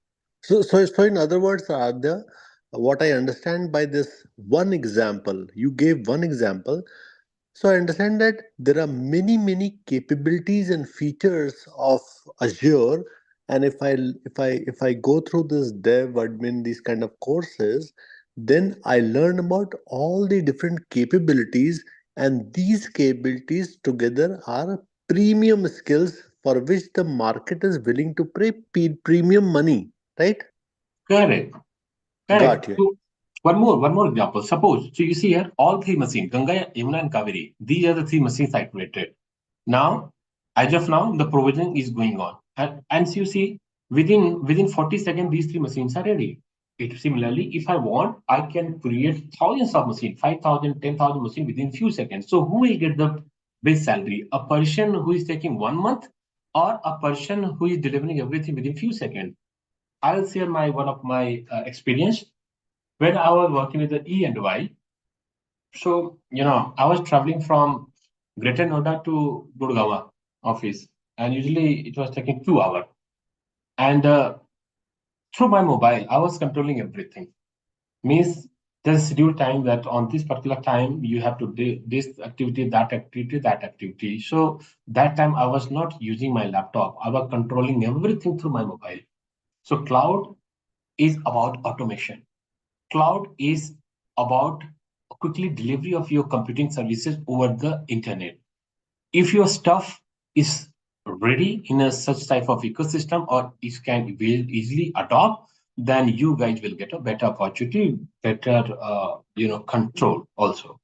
So in other words, Adya, what I understand by this one example, you gave one example. So I understand that there are many capabilities and features of Azure, and if I go through this dev admin these kind of courses, then I learn about all the different capabilities, and these capabilities together are premium skills for which the market is willing to pay premium money, right? correct, correct. Got you. So one more example. Suppose, so you see here, all three machines, Ganga, Yamuna, and Kaveri. These are the three machines I created. Now, as of now, the provisioning is going on. And so you see, within 40 seconds, these three machines are ready. Similarly, if I want, I can create thousands of machines, 5,000, 10,000 machines within few seconds. So who will get the base salary? A person who is taking 1 month, or a person who is delivering everything within few seconds? I'll share my one of my experience when I was working with the E and Y. So, I was traveling from Greater Noida to Gurgaon office, and usually it was taking 2 hours. And through my mobile, I was controlling everything. Means there's scheduled time that on this particular time you have to do this activity, that activity, that activity. So that time I was not using my laptop. I was controlling everything through my mobile. So cloud is about automation. Cloud is about quickly delivery of your computing services over the internet. If your stuff is ready in a such type of ecosystem, or it can be easily adopt, then you guys will get a better opportunity, better control also.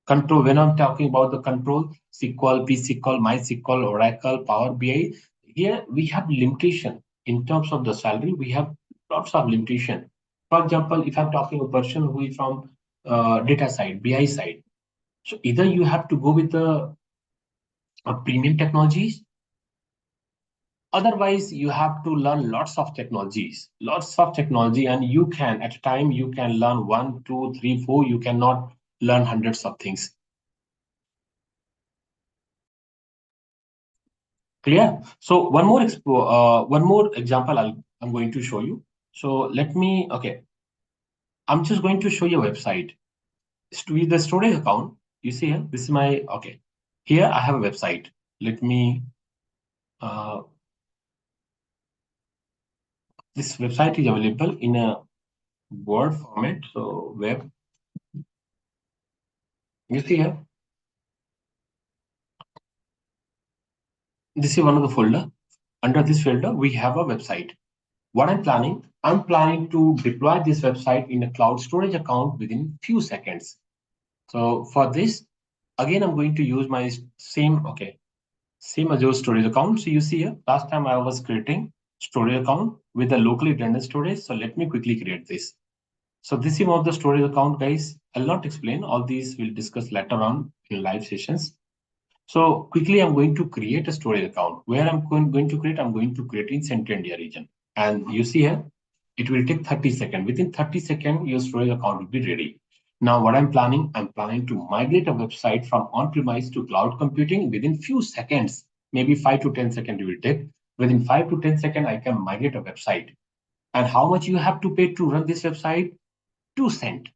Control, when I'm talking about the control, SQL, PSQL, MySQL, Oracle, Power BI, here we have limitation in terms of the salary. We have lots of limitation. For example, if I'm talking a person who is from data side, BI side, so either you have to go with the premium technologies. Otherwise, you have to learn lots of technology, and you can, at a time, you can learn one, two, three, four. You cannot learn hundreds of things. Clear? So one more example I'm going to show you. So okay, I'm just going to show you a website. With the storage account, you see here, this is my, okay. Here I have a website. Let me, uh, this website is available in a Word format. So web, you see here, this is one of the folder. Under this folder, we have a website. What I'm planning to deploy this website in a cloud storage account within few seconds. So for this, again, I'm going to use my same Azure storage account. So you see here, last time I was creating storage account with a locally redundant storage. So let me quickly create this. So this is one of the storage account, guys. I'll not explain all these. We'll discuss later on in live sessions. So quickly, I'm going to create a storage account. Where going to create? I'm going to create in Central India region. And you see here, it will take 30 seconds. Within 30 seconds, your storage account will be ready. Now, what I'm planning to migrate a website from on-premise to cloud computing within few seconds, maybe 5 to 10 seconds it will take. Within 5 to 10 seconds, I can migrate a website. And how much you have to pay to run this website? 2 cents.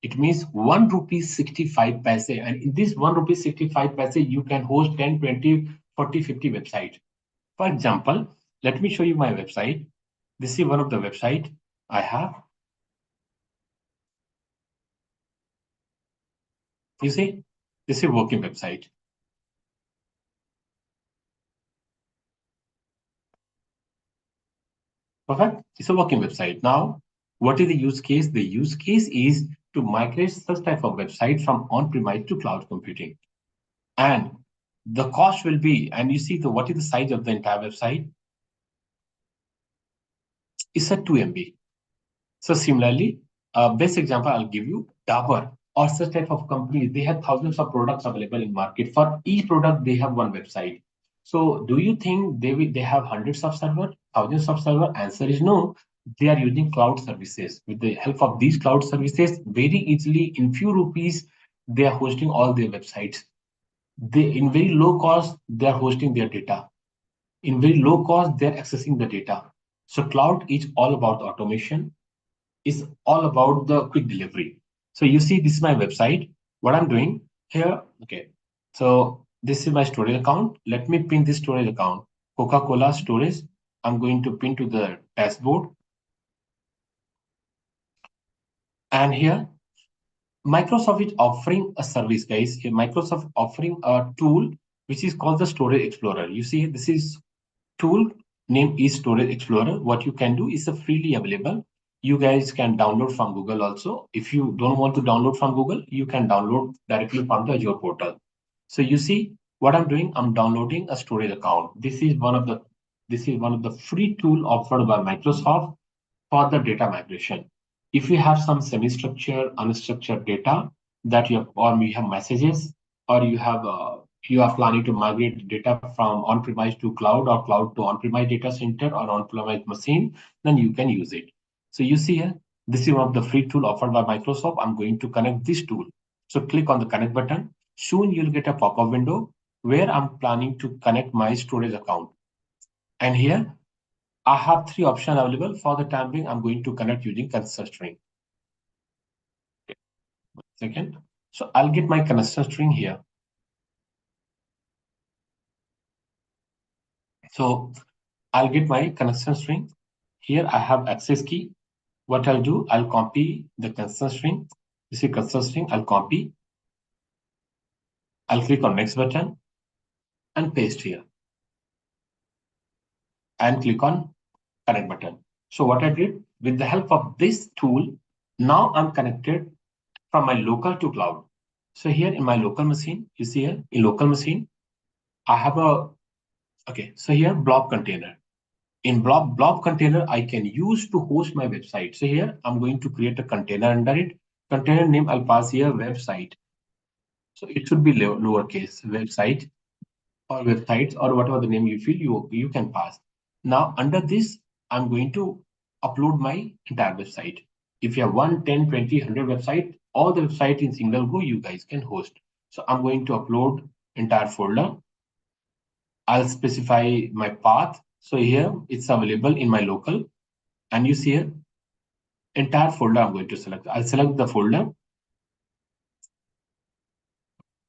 It means 1 rupee 65 paise. And in this 1 rupee 65 paise, you can host 10, 20, 40, 50 websites. For example, let me show you my website. This is one of the website I have. You see, this is a working website. Perfect. It's a working website. Now, what is the use case? The use case is to migrate such type of website from on-premise to cloud computing. And the cost will be, and you see what is the size of the entire website? It's a 2 MB. So similarly, best example I'll give you, Dabur or such type of companies, they have thousands of products available in market. For each product, they have one website. So do you think they have hundreds of servers, thousands of servers? Answer is no. they are using cloud services. With the help of these cloud services, very easily in few rupees, they are hosting all their websites. They in very low cost, they are hosting their data. In very low cost, they're accessing the data. So cloud is all about automation, is all about the quick delivery. So you see, this is my website. What I'm doing here, okay. So this is my storage account. Let me pin this storage account, Coca-Cola storage. I'm going to pin to the dashboard. And here, Microsoft is offering a service, guys. Here, Microsoft offering a tool which is called the Storage Explorer. You see, this is tool name is Storage Explorer. What you can do is a freely available. You guys can download from Google also. If you don't want to download from Google, you can download directly from the Azure portal. So you see what I'm doing. I'm downloading a storage account. This is one of the free tool offered by Microsoft for the data migration. If you have some semi-structured, unstructured data that you have, or you have messages, or you are planning to migrate data from on-premise to cloud or cloud to on-premise data center or on-premise machine, then you can use it. So you see here, this is one of the free tool offered by Microsoft. I'm going to connect this tool. So click on the connect button. Soon you'll get a pop-up window where I'm planning to connect my storage account. And here I have three options available. For the time being, I'm going to connect using connection string. Second, so I'll get my connection string here. So I'll get my connection string. Here I have access key. What I'll do, I'll copy the connection string. This is connection string. I'll copy. I'll click on next button and paste here. And click on connect button. So what I did, with the help of this tool, now I'm connected from my local to cloud. So here in my local machine, you see here in local machine, I have a, okay, so here blob container. In blob container, I can use to host my website. So here I'm going to create a container under it. Container name, I'll pass here website. So it should be lowercase website or websites or whatever the name you feel you can pass. Now under this, I'm going to upload my entire website. If you have 1, 10, 20, 100 website, all the website in single go, you guys can host. So I'm going to upload entire folder. I'll specify my path. So here it's available in my local, and you see here entire folder I'm going to select. I'll select the folder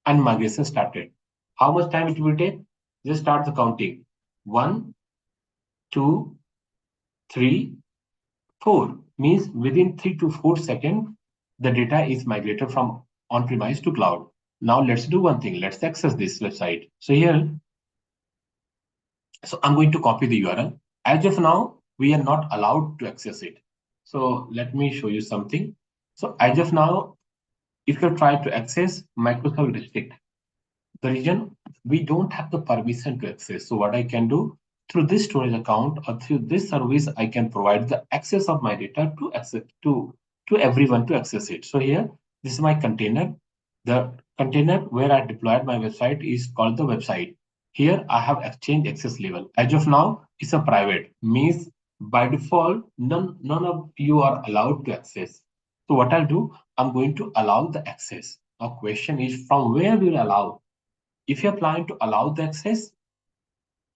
and migration started. How much time it will take? Just start the counting. 1, 2, 3, 4 means within 3 to 4 seconds, the data is migrated from on-premise to cloud. Now let's do one thing. Let's access this website. So here, so I'm going to copy the URL. As of now, we are not allowed to access it. So let me show you something. So as of now, if you try to access, Microsoft restrict. The reason we don't have the permission to access. So what I can do through this storage account or through this service, I can provide the access of my data to access to everyone to access it. So here, this is my container. The container where I deployed my website is called the website. Here I have exchange access level. As of now, it's a private, means by default, none of you are allowed to access. So what I'll do, I'm going to allow the access. Now question is from where will allow? If you're planning to allow the access,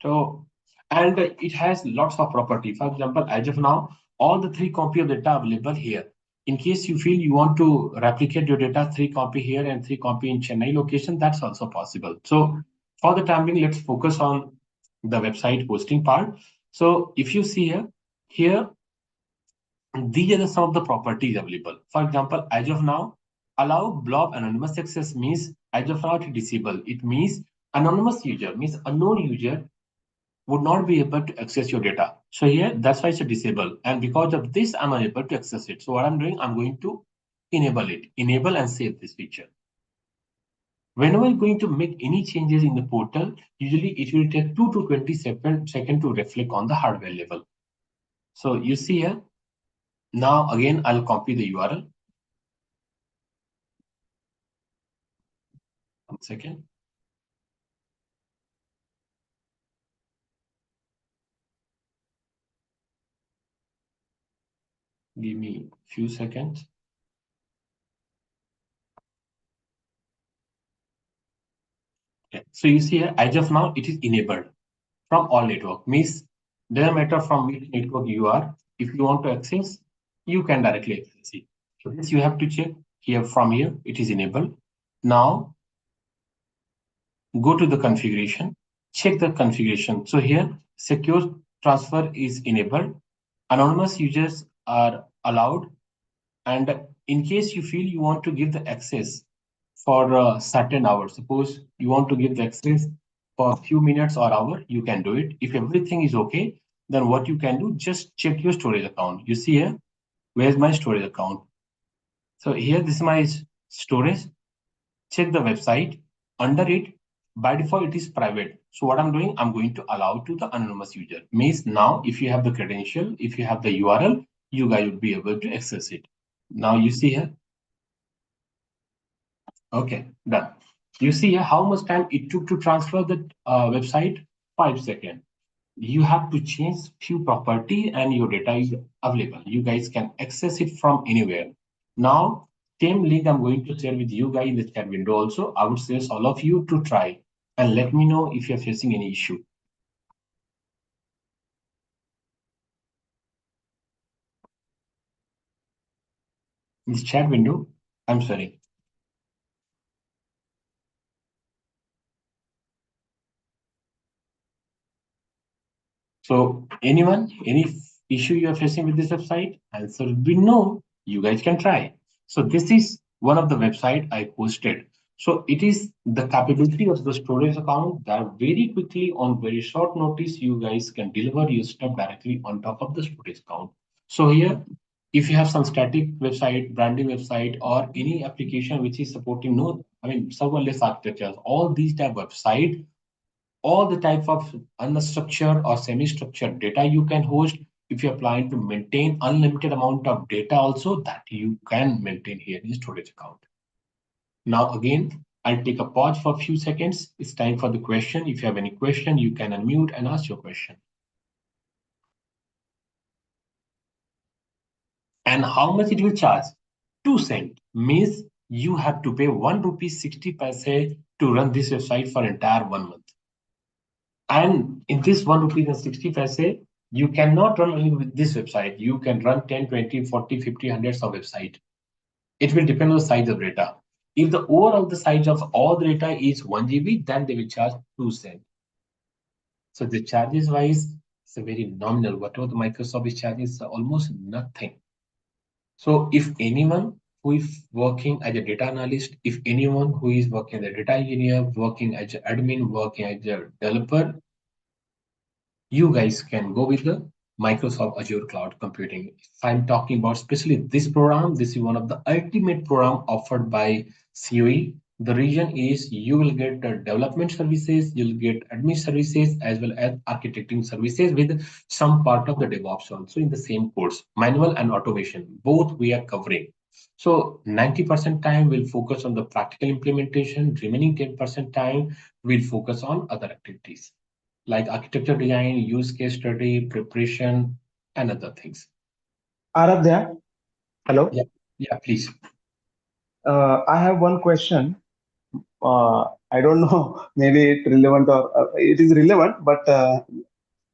so and it has lots of property. For example, as of now, all the 3 copy of data available here. In case you feel you want to replicate your data, 3 copy here and 3 copy in Chennai location, that's also possible. So for the time being, let's focus on the website hosting part. So if you see here, these are some of the properties available. For example, as of now, allow blob anonymous access means as of now it disable. It means anonymous user means unknown user would not be able to access your data. So here, that's why it's a disable. And because of this, I'm unable to access it. So what I'm doing, I'm going to enable it. Enable and save this feature. Whenever you're going to make any changes in the portal, usually it will take 2 to 20 seconds to reflect on the hardware level. So you see here, now again, I'll copy the URL. 1 second. Give me a few seconds. Okay. So you see here, as of now, it is enabled from all network. Means doesn't matter from which network you are. If you want to access, you can directly access it. So this you have to check here. From here, it is enabled. Now go to the configuration, check the configuration. So here, secure transfer is enabled. Anonymous users are allowed. And in case you feel you want to give the access for a certain hour, suppose you want to give the access for a few minutes or hour, you can do it. If everything is okay, then what you can do, just check your storage account. You see here, where's my storage account? So here, this is my storage. Check the website. Under it, by default, it is private. So what I'm doing, I'm going to allow to the anonymous user. Means now, if you have the credential, if you have the URL, you guys would be able to access it. Now you see here. Okay, done. You see here how much time it took to transfer the website? 5 seconds. You have to change few property and your data is available. You guys can access it from anywhere. Now, same link I'm going to share with you guys in the chat window also. I would suggest all of you to try and let me know if you're facing any issue. In the chat window, I'm sorry. So anyone, any issue you are facing with this website? Answer would be no. You guys can try. So this is one of the website I posted. So it is the capability of the storage account that very quickly on very short notice, you guys can deliver your stuff directly on top of the storage account. So here, if you have some static website, branding website, or any application which is supporting serverless architectures, all these type of website, all the type of unstructured or semi-structured data you can host. If you're planning to maintain unlimited amount of data also, that you can maintain here in storage account. Now again, I'll take a pause for a few seconds. It's time for the question. If you have any question, you can unmute and ask your question. And how much it will charge? 2 cents means you have to pay 1 rupee 60 paise to run this website for entire 1 month. And in this 1 rupee and 60 paise, you cannot run only with this website. You can run 10, 20, 40, 50, hundreds of website. It will depend on the size of data. If the overall the size of all the data is 1 GB, then they will charge 2 cents. So the charges wise, it's a very nominal. Whatever the Microsoft is charging is almost nothing. So if anyone who is working as a data analyst, if anyone who is working as a data engineer, working as an admin, working as a developer, you guys can go with the Microsoft Azure Cloud Computing. If I'm talking about especially this program, this is one of the ultimate program offered by COE. The reason is you will get the development services, you'll get admin services, as well as architecting services with some part of the DevOps also in the same course. Manual and automation, both we are covering. So 90% time we'll focus on the practical implementation, remaining 10% time we'll focus on other activities like architecture design, use case study, preparation, and other things. Aradhya, hello. Yeah, yeah, please. I have one question. I don't know, maybe it's relevant or it is relevant, but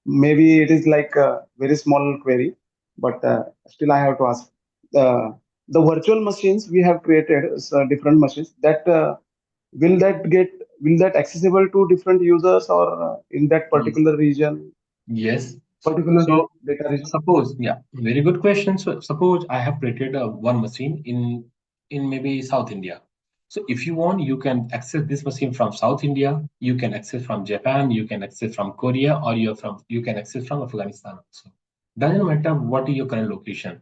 maybe it is like a very small query. But still, I have to ask. The virtual machines we have created, different machines. That will that get will that accessible to different users or in that particular region, Yes. particular So data region? suppose, yeah, very good question. So suppose I have created a one machine in maybe South India. So if you want, you can access this machine from South India. You can access from Japan. You can access from Korea, or you can access from Afghanistan also. Doesn't matter what is your current location.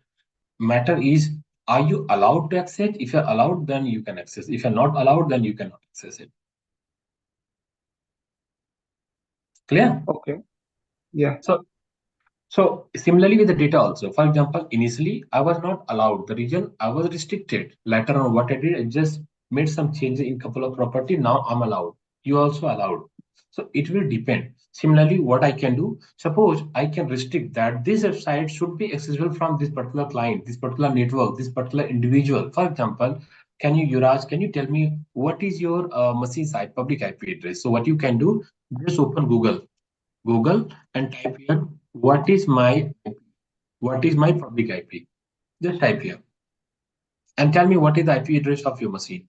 Matter is, are you allowed to access? If you're allowed, then you can access. If you're not allowed, then you cannot access it. Clear? Okay. Yeah. So similarly with the data also. For example, initially I was not allowed. The region I was restricted. Later on, what I did, I just made some changes in couple of property. Now I'm allowed. You also allowed. So it will depend. Similarly, what I can do, suppose I can restrict that this website should be accessible from this particular client, this particular network, this particular individual. For example, Yuraj, can you tell me what is your machine site public IP address? So what you can do, just open Google and type here, what is my IP? What is my public IP? Just type here and tell me what is the IP address of your machine.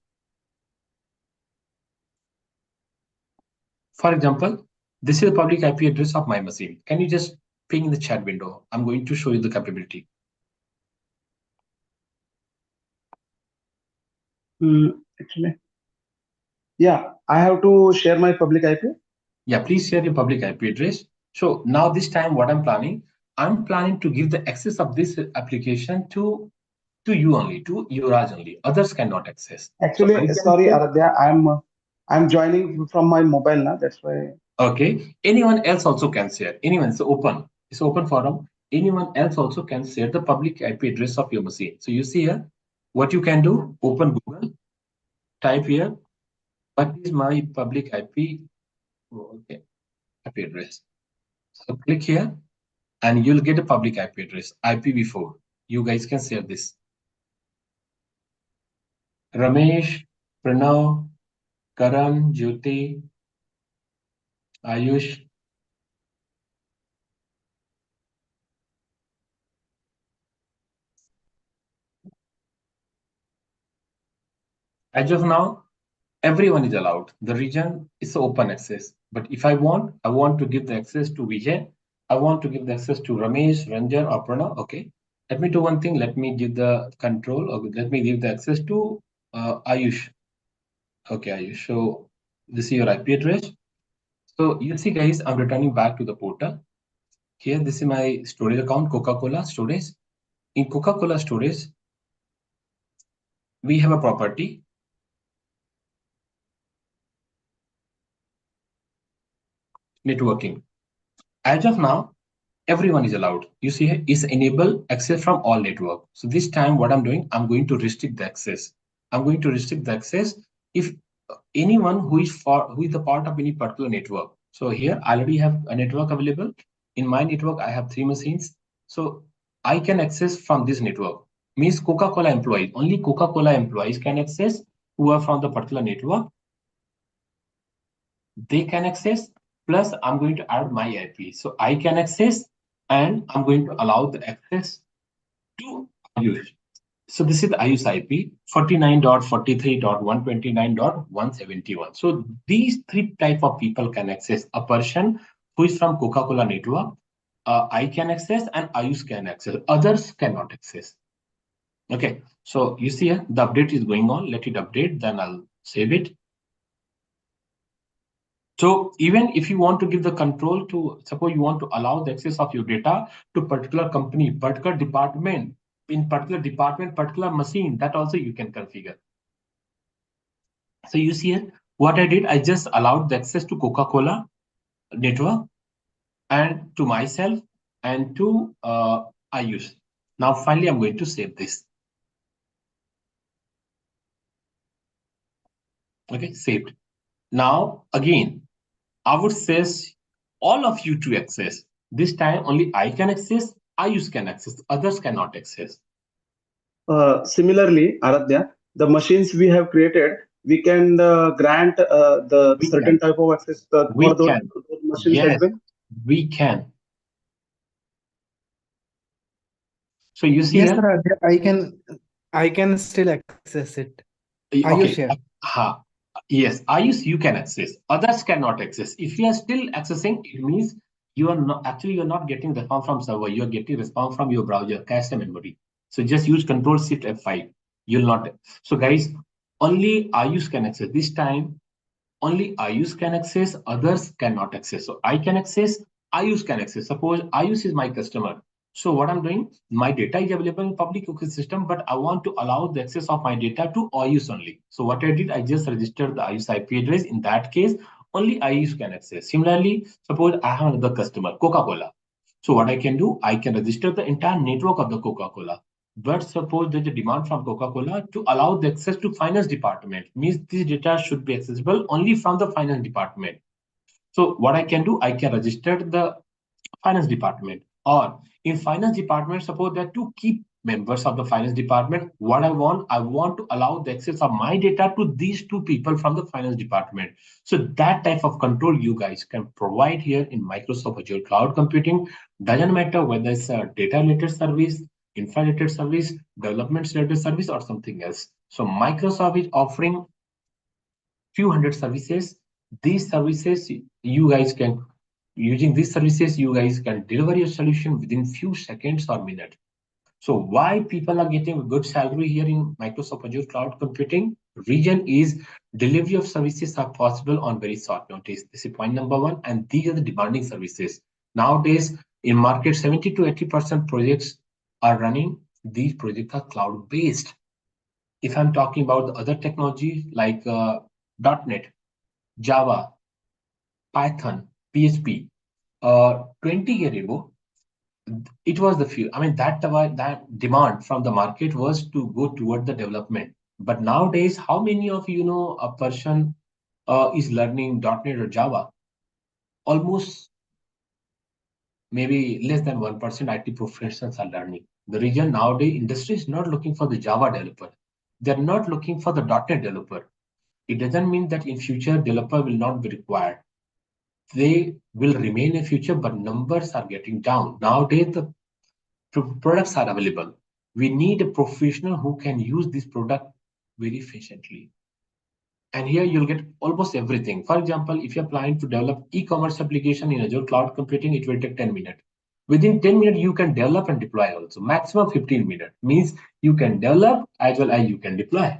For example, this is the public IP address of my machine. Can you just ping in the chat window? I'm going to show you the capability. Actually, yeah, I have to share my public IP. Yeah, please share your public IP address. So now this time what I'm planning to give the access of this application to you only, to Yuvraj only. Others cannot access. So I Actually, can sorry, say, Aradhya, I'm joining from my mobile now. That's why. okay, anyone else also can share. Anyone, it's open forum. Anyone else also can share the public IP address of your machine. So you see here, what you can do, open Google, type here, what is my public IP? Oh, okay, IP address. So click here and you'll get a public IP address, IPv4. You guys can share this. Ramesh, Pranav, Karan, Jyoti, Ayush. As of now, everyone is allowed. The region is open access. But if I want to give the access to Vijay. I want to give the access to Ramesh, Ranjan, or Pranav. Okay. Let me do one thing. Let me give the control, or let me give the access to Ayush. Okay, Ayush. So this is your IP address. So you see, guys, I'm returning back to the portal. Here, this is my storage account, Coca-Cola storage. In Coca-Cola storage, we have a property. Networking. As of now, everyone is allowed. You see here is enable access from all network. So this time what I'm doing, I'm going to restrict the access. I'm going to restrict the access if anyone who is the part of any particular network. So here I already have a network available. In my network, I have 3 machines. So I can access from this network. Means Coca-Cola employees, only Coca-Cola employees can access who are from the particular network. They can access, plus I'm going to add my IP. So I can access and I'm going to allow the access to Ayush. So this is the Ayush IP 49.43.129.171. So these 3 type of people can access. A person who is from Coca-Cola network, I can access and Ayush can access. Others cannot access. Okay, so you see here, the update is going on. Let it update, then I'll save it. So even if you want to give the control to, suppose you want to allow the access of your data to particular company, particular department, in particular department, particular machine, that also you can configure. So you see here, what I did, I just allowed the access to Coca-Cola network and to myself and to Ayush. Now finally, I'm going to save this. Okay, saved. Now again, I would say all of you to access. This time only I can access, Ayush can access, others cannot access. Similarly, Aradhya, the machines we have created, we can grant the We certain can. type of access We for can. those machines as Yes, well. we can. So you see Yes, here, sir. I can still access it. Are you okay, sure? yes, Ayush, you can access, others cannot access. If you are still accessing, it means you are not actually you're not getting response from server, you're getting response from your browser, cache memory. So just use Control Shift F5. You'll not. So guys, only Ayush can access. This time only Ayush can access, others cannot access. So I can access, Ayush can access. Suppose Ayush is my customer. So what I'm doing, my data is available in public ecosystem, but I want to allow the access of my data to Ayush only. So what I did, I just registered the Ayush IP address. In that case, only Ayush can access. Similarly, suppose I have another customer, Coca-Cola. So what I can do, I can register the entire network of the Coca-Cola. But suppose there's a demand from Coca-Cola to allow the access to finance department, means this data should be accessible only from the finance department. So what I can do, I can register the finance department, or in finance department, suppose there are two key members of the finance department. What I want to allow the access of my data to these two people from the finance department. So that type of control you guys can provide here in Microsoft Azure Cloud Computing. Doesn't matter whether it's a data related service, infra related service, development related service, or something else. So Microsoft is offering few hundred services. These services you guys can, using these services you guys can deliver your solution within few seconds or minutes. So why people are getting a good salary here in Microsoft Azure Cloud Computing? Reason is delivery of services are possible on very short notice. This is point number one, and these are the demanding services. Nowadays, in market, 70 to 80% projects are running. These projects are cloud based. If I'm talking about the other technology like .NET, Java, Python, PHP, 20 years ago, it was the few. I mean, that demand from the market was to go toward the development. But nowadays, how many of you know a person is learning .NET or Java? Almost maybe less than 1% IT professionals are learning. The reason nowadays industry is not looking for the Java developer. They're not looking for the .NET developer. It doesn't mean that in future developer will not be required. They will remain in future, but numbers are getting down. Nowadays, the products are available. We need a professional who can use this product very efficiently. And here you'll get almost everything. For example, if you're planning to develop e-commerce application in Azure Cloud Computing, it will take 10 minutes. Within 10 minutes, you can develop and deploy also. Maximum 15 minutes means you can develop as well as you can deploy.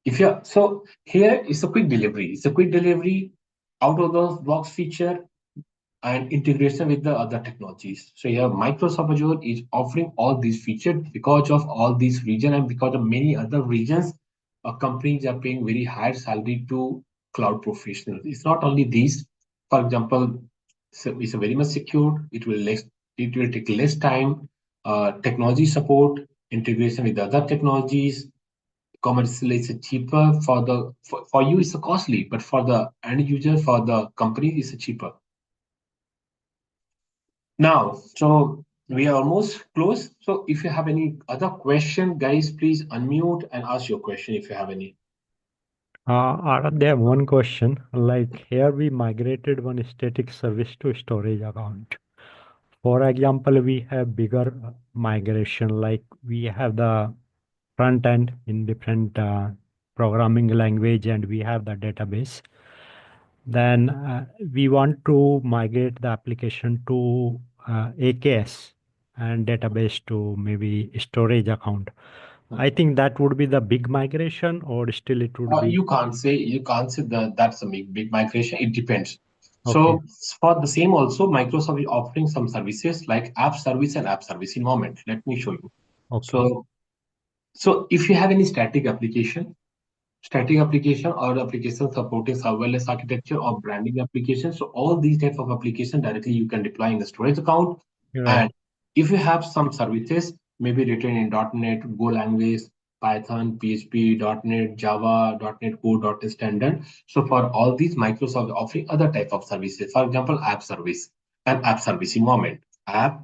If you so here is a quick delivery. It's a quick delivery out of the box feature and integration with the other technologies. So here Microsoft Azure is offering all these features because of all these regions and because of many other regions. Companies are paying very high salary to cloud professionals. It's not only these. For example, so it's a very much secure. It will take less time. Technology support, integration with other technologies, commercially it's cheaper for you it's a costly, but for the end user, for the company it's a cheaper. Now, so we are almost close. So if you have any other question, guys, please unmute and ask your question if you have any. There one question. Like here we migrated one static service to storage account. For example, we have bigger migration, like we have the front end in different programming language and we have the database. Then we want to migrate the application to AKS and database to maybe storage account. I think that would be the big migration, or still it would be. You can't say that's a big migration. It depends. Okay. So for the same also, Microsoft is offering some services like app service and app service in moment. Let me show you. Okay. So if you have any static application or application supporting serverless architecture or branding application, so all these type of application directly you can deploy in the storage account. Right. And if you have some services maybe written in .NET, Go language, Python, PHP, .NET, Java, .NET Core, .NET Standard. So for all these, Microsoft offering other type of services. For example, app service and app service in moment. App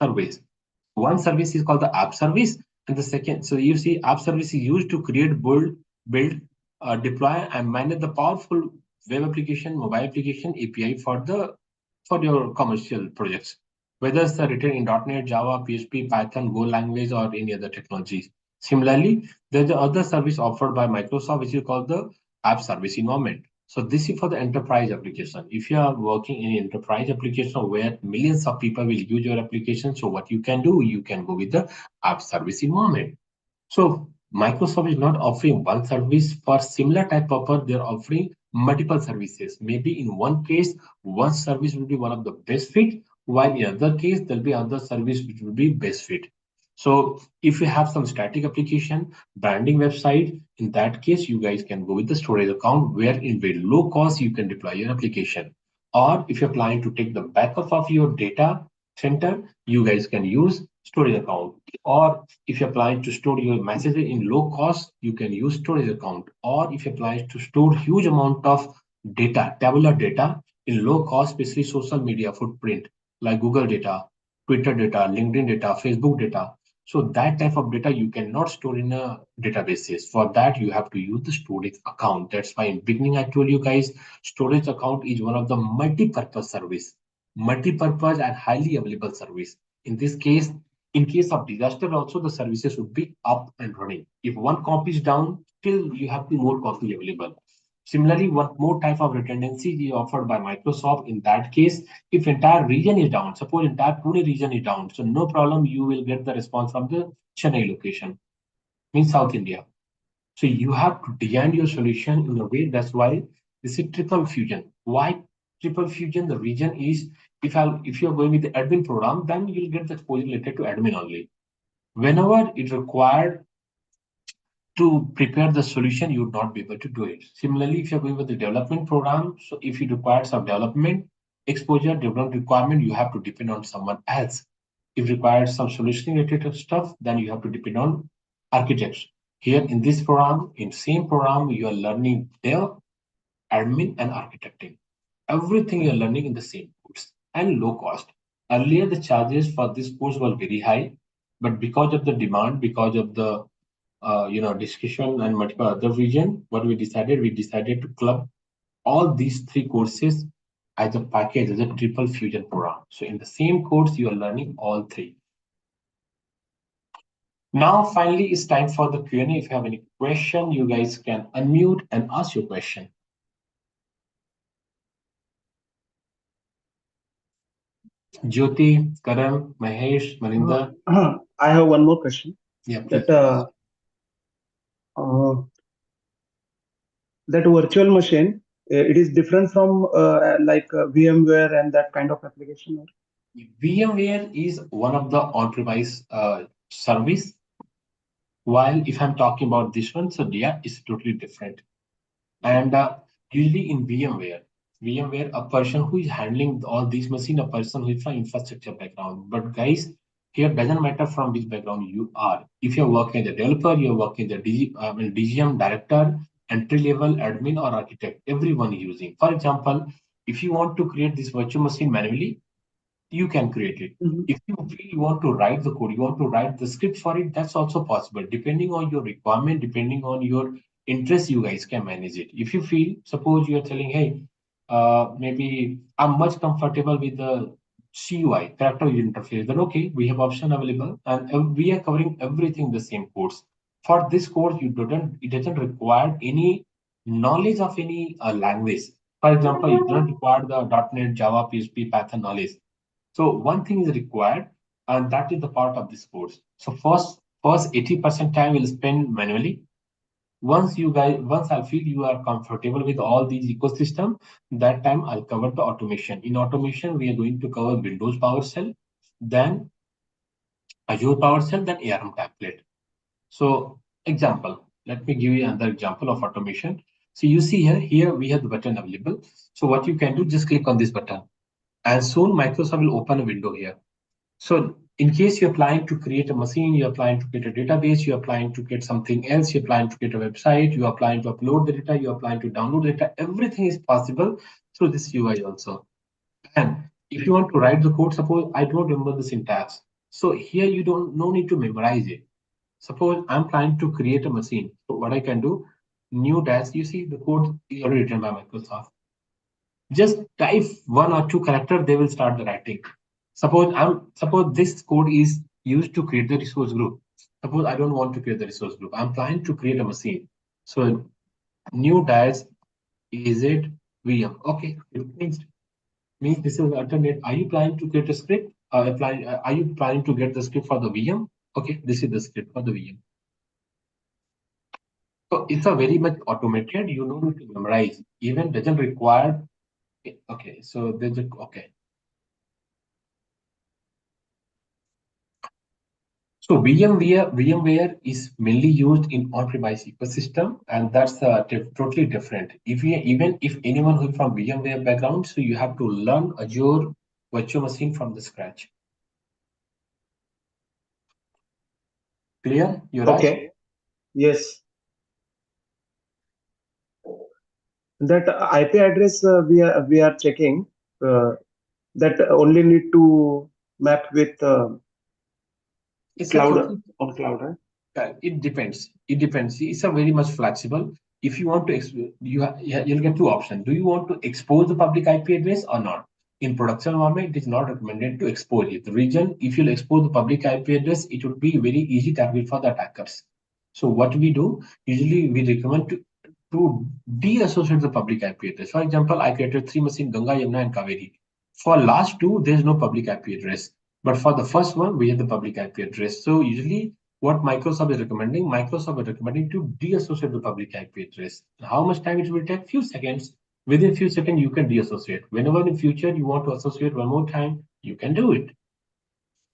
service. One service is called the app service, and the second, so you see, app service is used to create, build, deploy, and manage the powerful web application, mobile application API for your commercial projects, whether it's written in .NET, Java, PHP, Python, Go language, or any other technologies. Similarly, there's the other service offered by Microsoft, which is called the app service environment. So this is for the enterprise application. If you are working in enterprise application where millions of people will use your application, so what you can do, you can go with the app service environment. So Microsoft is not offering one service for similar type of, they're offering multiple services. Maybe in one case, one service will be one of the best fit, while in other case, there'll be other service which will be best fit. So if you have some static application, branding website, in that case, you guys can go with the storage account where in very low cost, you can deploy your application. Or if you're planning to take the backup of your data center, you guys can use storage account. Or if you're planning to store your messages in low cost, you can use storage account. Or if you're planning to store huge amount of data, tabular data in low cost, especially social media footprint like Google data, Twitter data, LinkedIn data, Facebook data. So that type of data you cannot store in a databases. For that, you have to use the storage account. That's why in beginning I told you guys, storage account is one of the multi-purpose service, multi-purpose and highly available service. In this case, in case of disaster, also the services would be up and running. If one copy is down, still you have two more copies available. Similarly, one more type of redundancy is offered by Microsoft. In that case, if entire region is down, suppose entire Pune region is down, so no problem, you will get the response from the Chennai location, means South India. So you have to design your solution in a way. That's why this is triple fusion. Why triple fusion? The reason is if you're going with the admin program, then you'll get the exposure related to admin only. Whenever it required to prepare the solution, you would not be able to do it. Similarly, if you're going with the development program, so if you require some development exposure, development requirement, you have to depend on someone else. If requires some solution related stuff, then you have to depend on architects. Here in this program, in same program, you are learning dev, admin, and architecting. Everything you're learning in the same course and low cost. Earlier, the charges for this course were very high, but because of the demand, because of the discussion and multiple other region, what we decided to club all these three courses as a package, as a triple fusion program. So in the same course, you are learning all three. Now, finally, it's time for the Q&A. If you have any question, you guys can unmute and ask your question. Jyoti, Karan, Mahesh, Maninder. I have one more question. Yeah, please. That virtual machine, it is different from VMware and that kind of application. VMware is one of the on-premise service. While if I'm talking about this one, so yeah, it's totally different. And usually in VMware, a person who is handling all these machines, a person who is from infrastructure background. But guys, here doesn't matter from which background you are. If you're working as a developer, you're working as a DGM director, entry level admin or architect, everyone is using. For example, if you want to create this virtual machine manually, you can create it. If you feel you want to write the code, you want to write the script for it, that's also possible. Depending on your requirement, depending on your interest, you guys can manage it. If you feel, suppose you're telling, hey, maybe I'm much comfortable with the CUI, character user interface, then okay, we have option available and we are covering everything the same course. For this course, it doesn't require any knowledge of any language. For example, you don't require the .NET, Java, PHP, Python knowledge. So one thing is required, and that is the part of this course. So first 80% time will spend manually. Once I feel you are comfortable with all these ecosystem, that time I'll cover the automation. In automation, we are going to cover Windows PowerShell, then Azure PowerShell, then ARM template. So example, let me give you another example of automation. So you see here we have the button available. So what you can do, just click on this button. And soon Microsoft will open a window here. So in case you're planning to create a machine, you're planning to create a database, you're planning to get something else, you're planning to create a website, you are planning to upload the data, you are planning to download data, everything is possible through this UI also. And if you want to write the code, suppose I don't remember the syntax. So here you no need to memorize it. Suppose I'm planning to create a machine. So what I can do, new dash, you see the code is already written by Microsoft. Just type one or two characters, they will start the writing. Suppose this code is used to create the resource group. Suppose I don't want to create the resource group. I'm planning to create a machine. So new dash is it VM. Okay, it means this is alternate. Are you planning to create a script? Are you planning to get the script for the VM? Okay, this is the script for the VM. So it's a very much automated. You don't need to memorize. Even doesn't require. Okay, so there's a okay. So VMware is mainly used in on-premise ecosystem, and that's totally different. Even if anyone who is from VMware background, so you have to learn Azure virtual machine from the scratch. Clear? You're right? Okay. Yes. That IP address we are checking. That only need to map with It's a cloud total. on cloud, right? It depends. It depends. It's a very much flexible. If you want to, you'll get two options. Do you want to expose the public IP address or not? In production environment, it is not recommended to expose it. The reason, if you'll expose the public IP address, it would be very easy target for the attackers. So what we do, usually we recommend to de-associate the public IP address. For example, I created three machines, Ganga, Yamuna, and Kaveri. For last two, there's no public IP address. But for the first one, we have the public IP address. So usually what Microsoft is recommending, Microsoft is recommending to de-associate the public IP address. How much time it will take? Few seconds. Within few seconds, you can de-associate. Whenever in future you want to associate one more time, you can do it.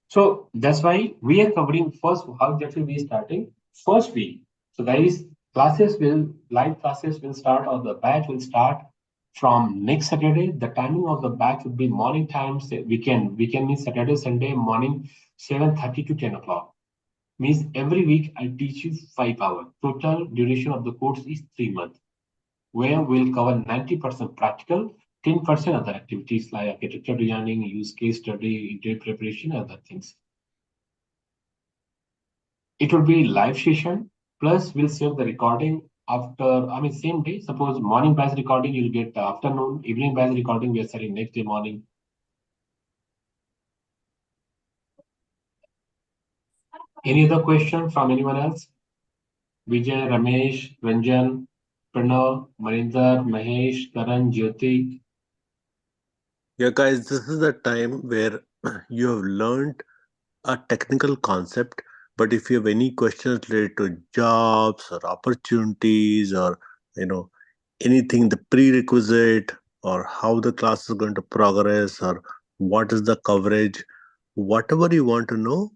So that's why we are covering first how exactly we are starting first week. So guys, live classes will start or the batch will start from next Saturday. The timing of the batch would be morning times. Weekend means Saturday, Sunday morning 7:30 to 10 o'clock. Means every week I teach you 5 hours. Total duration of the course is 3 months, where we'll cover 90% practical, 10% other activities like architecture designing, use case study, interview preparation, other things. It will be live session, plus we'll save the recording after, same day. Suppose morning batch recording, you'll get afternoon, evening batch recording, we are setting next day morning. Any other question from anyone else? Vijay, Ramesh, Ranjan, Pranav, Marinder, Mahesh, Karan, Jyoti. Yeah, guys, this is the time where you have learned a technical concept, but if you have any questions related to jobs or opportunities or you know anything, the prerequisite or how the class is going to progress or what is the coverage, whatever you want to know,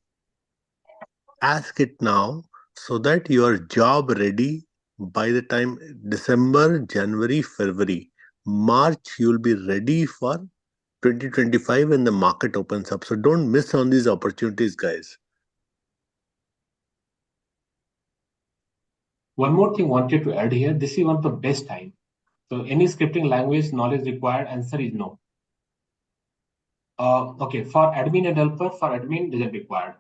ask it now so that you are job ready by the time December, January, February, March, you'll be ready for 2025 when the market opens up. So don't miss on these opportunities, guys. One more thing wanted to add here. This is one of the best time. So any scripting language knowledge required, answer is no. Okay, for admin and developer, for admin doesn't required.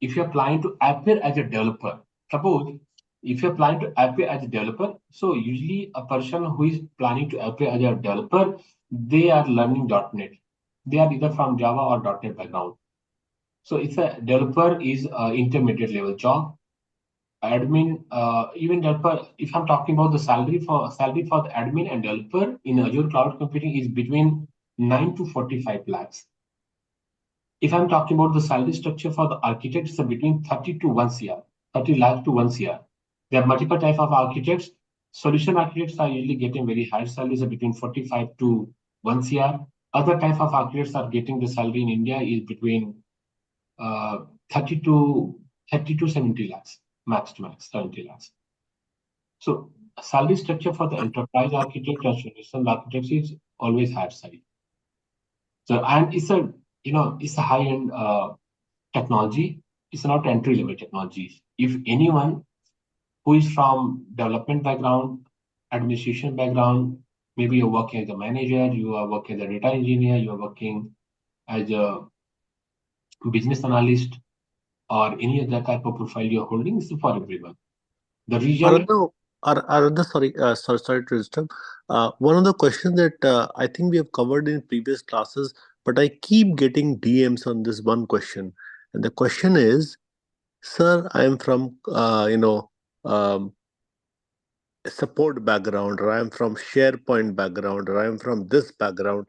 If you're planning to appear as a developer, suppose if you're planning to appear as a developer, so usually a person who is planning to appear as a developer, they are learning .NET. They are either from Java or .NET background. So if a developer is intermediate level job, admin, even developer, if I'm talking about the salary for the admin and developer in Azure cloud computing is between 9 to 45 lakhs. If I'm talking about the salary structure for the architect, it's between 30 to 1 CR, 30 lakh to 1 CR. There are multiple type of architects. Solution architects are usually getting very high salaries between 45 to 1 CR. Other type of architects are getting the salary in India is between uh, 30 to 70 lakhs, max to max 70 lakhs. So salary structure for the enterprise architect and solution architects is always higher side. So and it's a high end technology. It's not entry level technologies. If anyone who is from development background, administration background, maybe you're working as a manager, you are working as a data engineer, you are working as a business analyst, or any other type of profile you're holding, is for everyone. The region. Aradha, Aradha, sorry to disturb. One of the questions that I think we have covered in previous classes, but I keep getting DMs on this one question, and the question is, "Sir, I am from um, support background, or I am from SharePoint background, or I am from this background.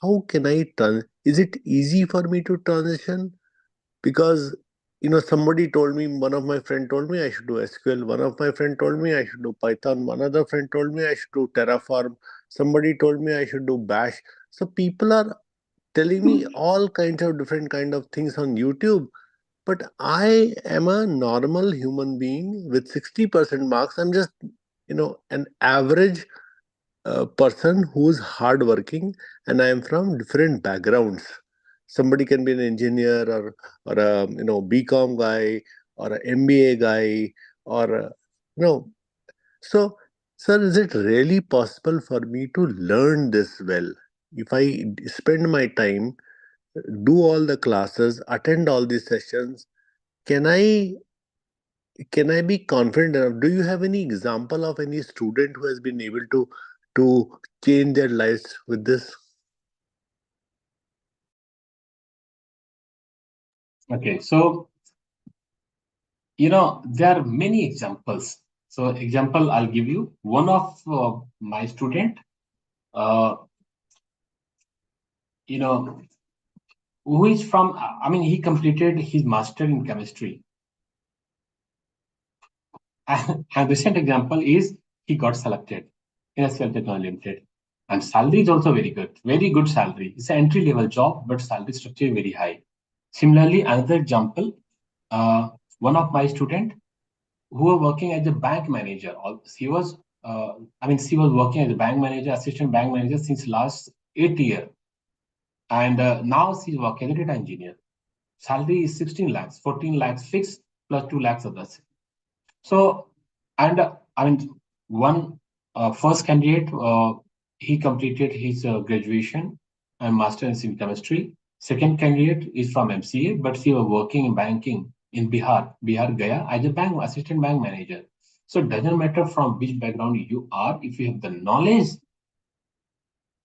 How can I turn? Is it easy for me to transition? Because somebody told me, one of my friend told me I should do SQL, one of my friend told me I should do Python, one other friend told me I should do Terraform, somebody told me I should do Bash. So people are telling me all kinds of different kind of things on YouTube, but I am a normal human being with 60% marks. I'm just an average person who's hardworking, and I am from different backgrounds. Somebody can be an engineer or a BCom guy or an MBA guy, or so, sir, is it really possible for me to learn this well? If I spend my time, do all the classes, attend all these sessions, can I be confident enough? Do you have any example of any student who has been able to change their lives with this? Okay, so there are many examples. So example I'll give you. One of my student, uh, you know, who is from. I mean, he completed his master in chemistry. And recent example is he got selected in SL Technology Limited. And salary is also very good salary. It's an entry level job, but salary structure is very high. Similarly, another example, uh, one of my student who were working as a bank manager. She was, she was working as a bank manager, assistant bank manager since last 8 years, and now she's working as a data engineer. Salary is 16 lakhs, 14 lakhs fixed plus 2 lakhs others. So, and one first candidate, he completed his graduation and master's in chemistry. Second candidate is from MCA, but she was working in banking in Bihar Gaya as a bank assistant bank manager. So it doesn't matter from which background you are. If you have the knowledge,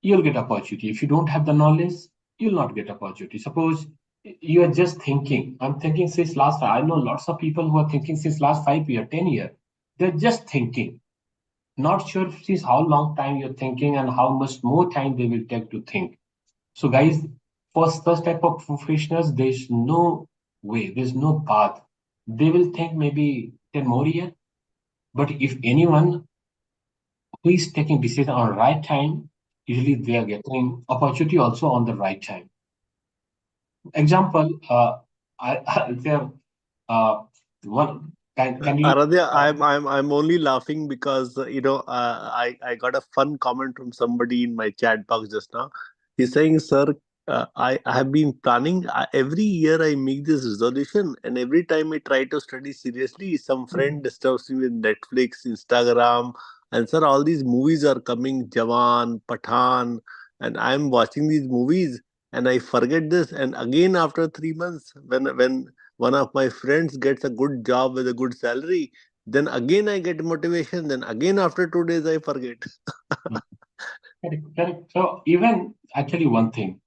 you'll get opportunity. If you don't have the knowledge, you'll not get opportunity. Suppose you are just thinking. I'm thinking since last. I know lots of people who are thinking since last 5 years, 10 years. They're just thinking. Not sure since how long time you're thinking and how much more time they will take to think. So, guys, for such type of professionals, there's no way, there's no path. They will think maybe 10 more years. But if anyone who is taking decision on right time, usually they are getting opportunity also on the right time. Example, there, uh, one can you? Aradhya, I'm only laughing because I got a fun comment from somebody in my chat box just now. He's saying, "Sir, I have been planning every year. I make this resolution, and every time I try to study seriously, some friend disturbs me with Netflix, Instagram, and sir, all these movies are coming, Jawan, Pathan, and I'm watching these movies, and I forget this, and again after 3 months, when one of my friends gets a good job with a good salary, then again I get motivation, then again after 2 days I forget." Correct, correct. So even actually one thing,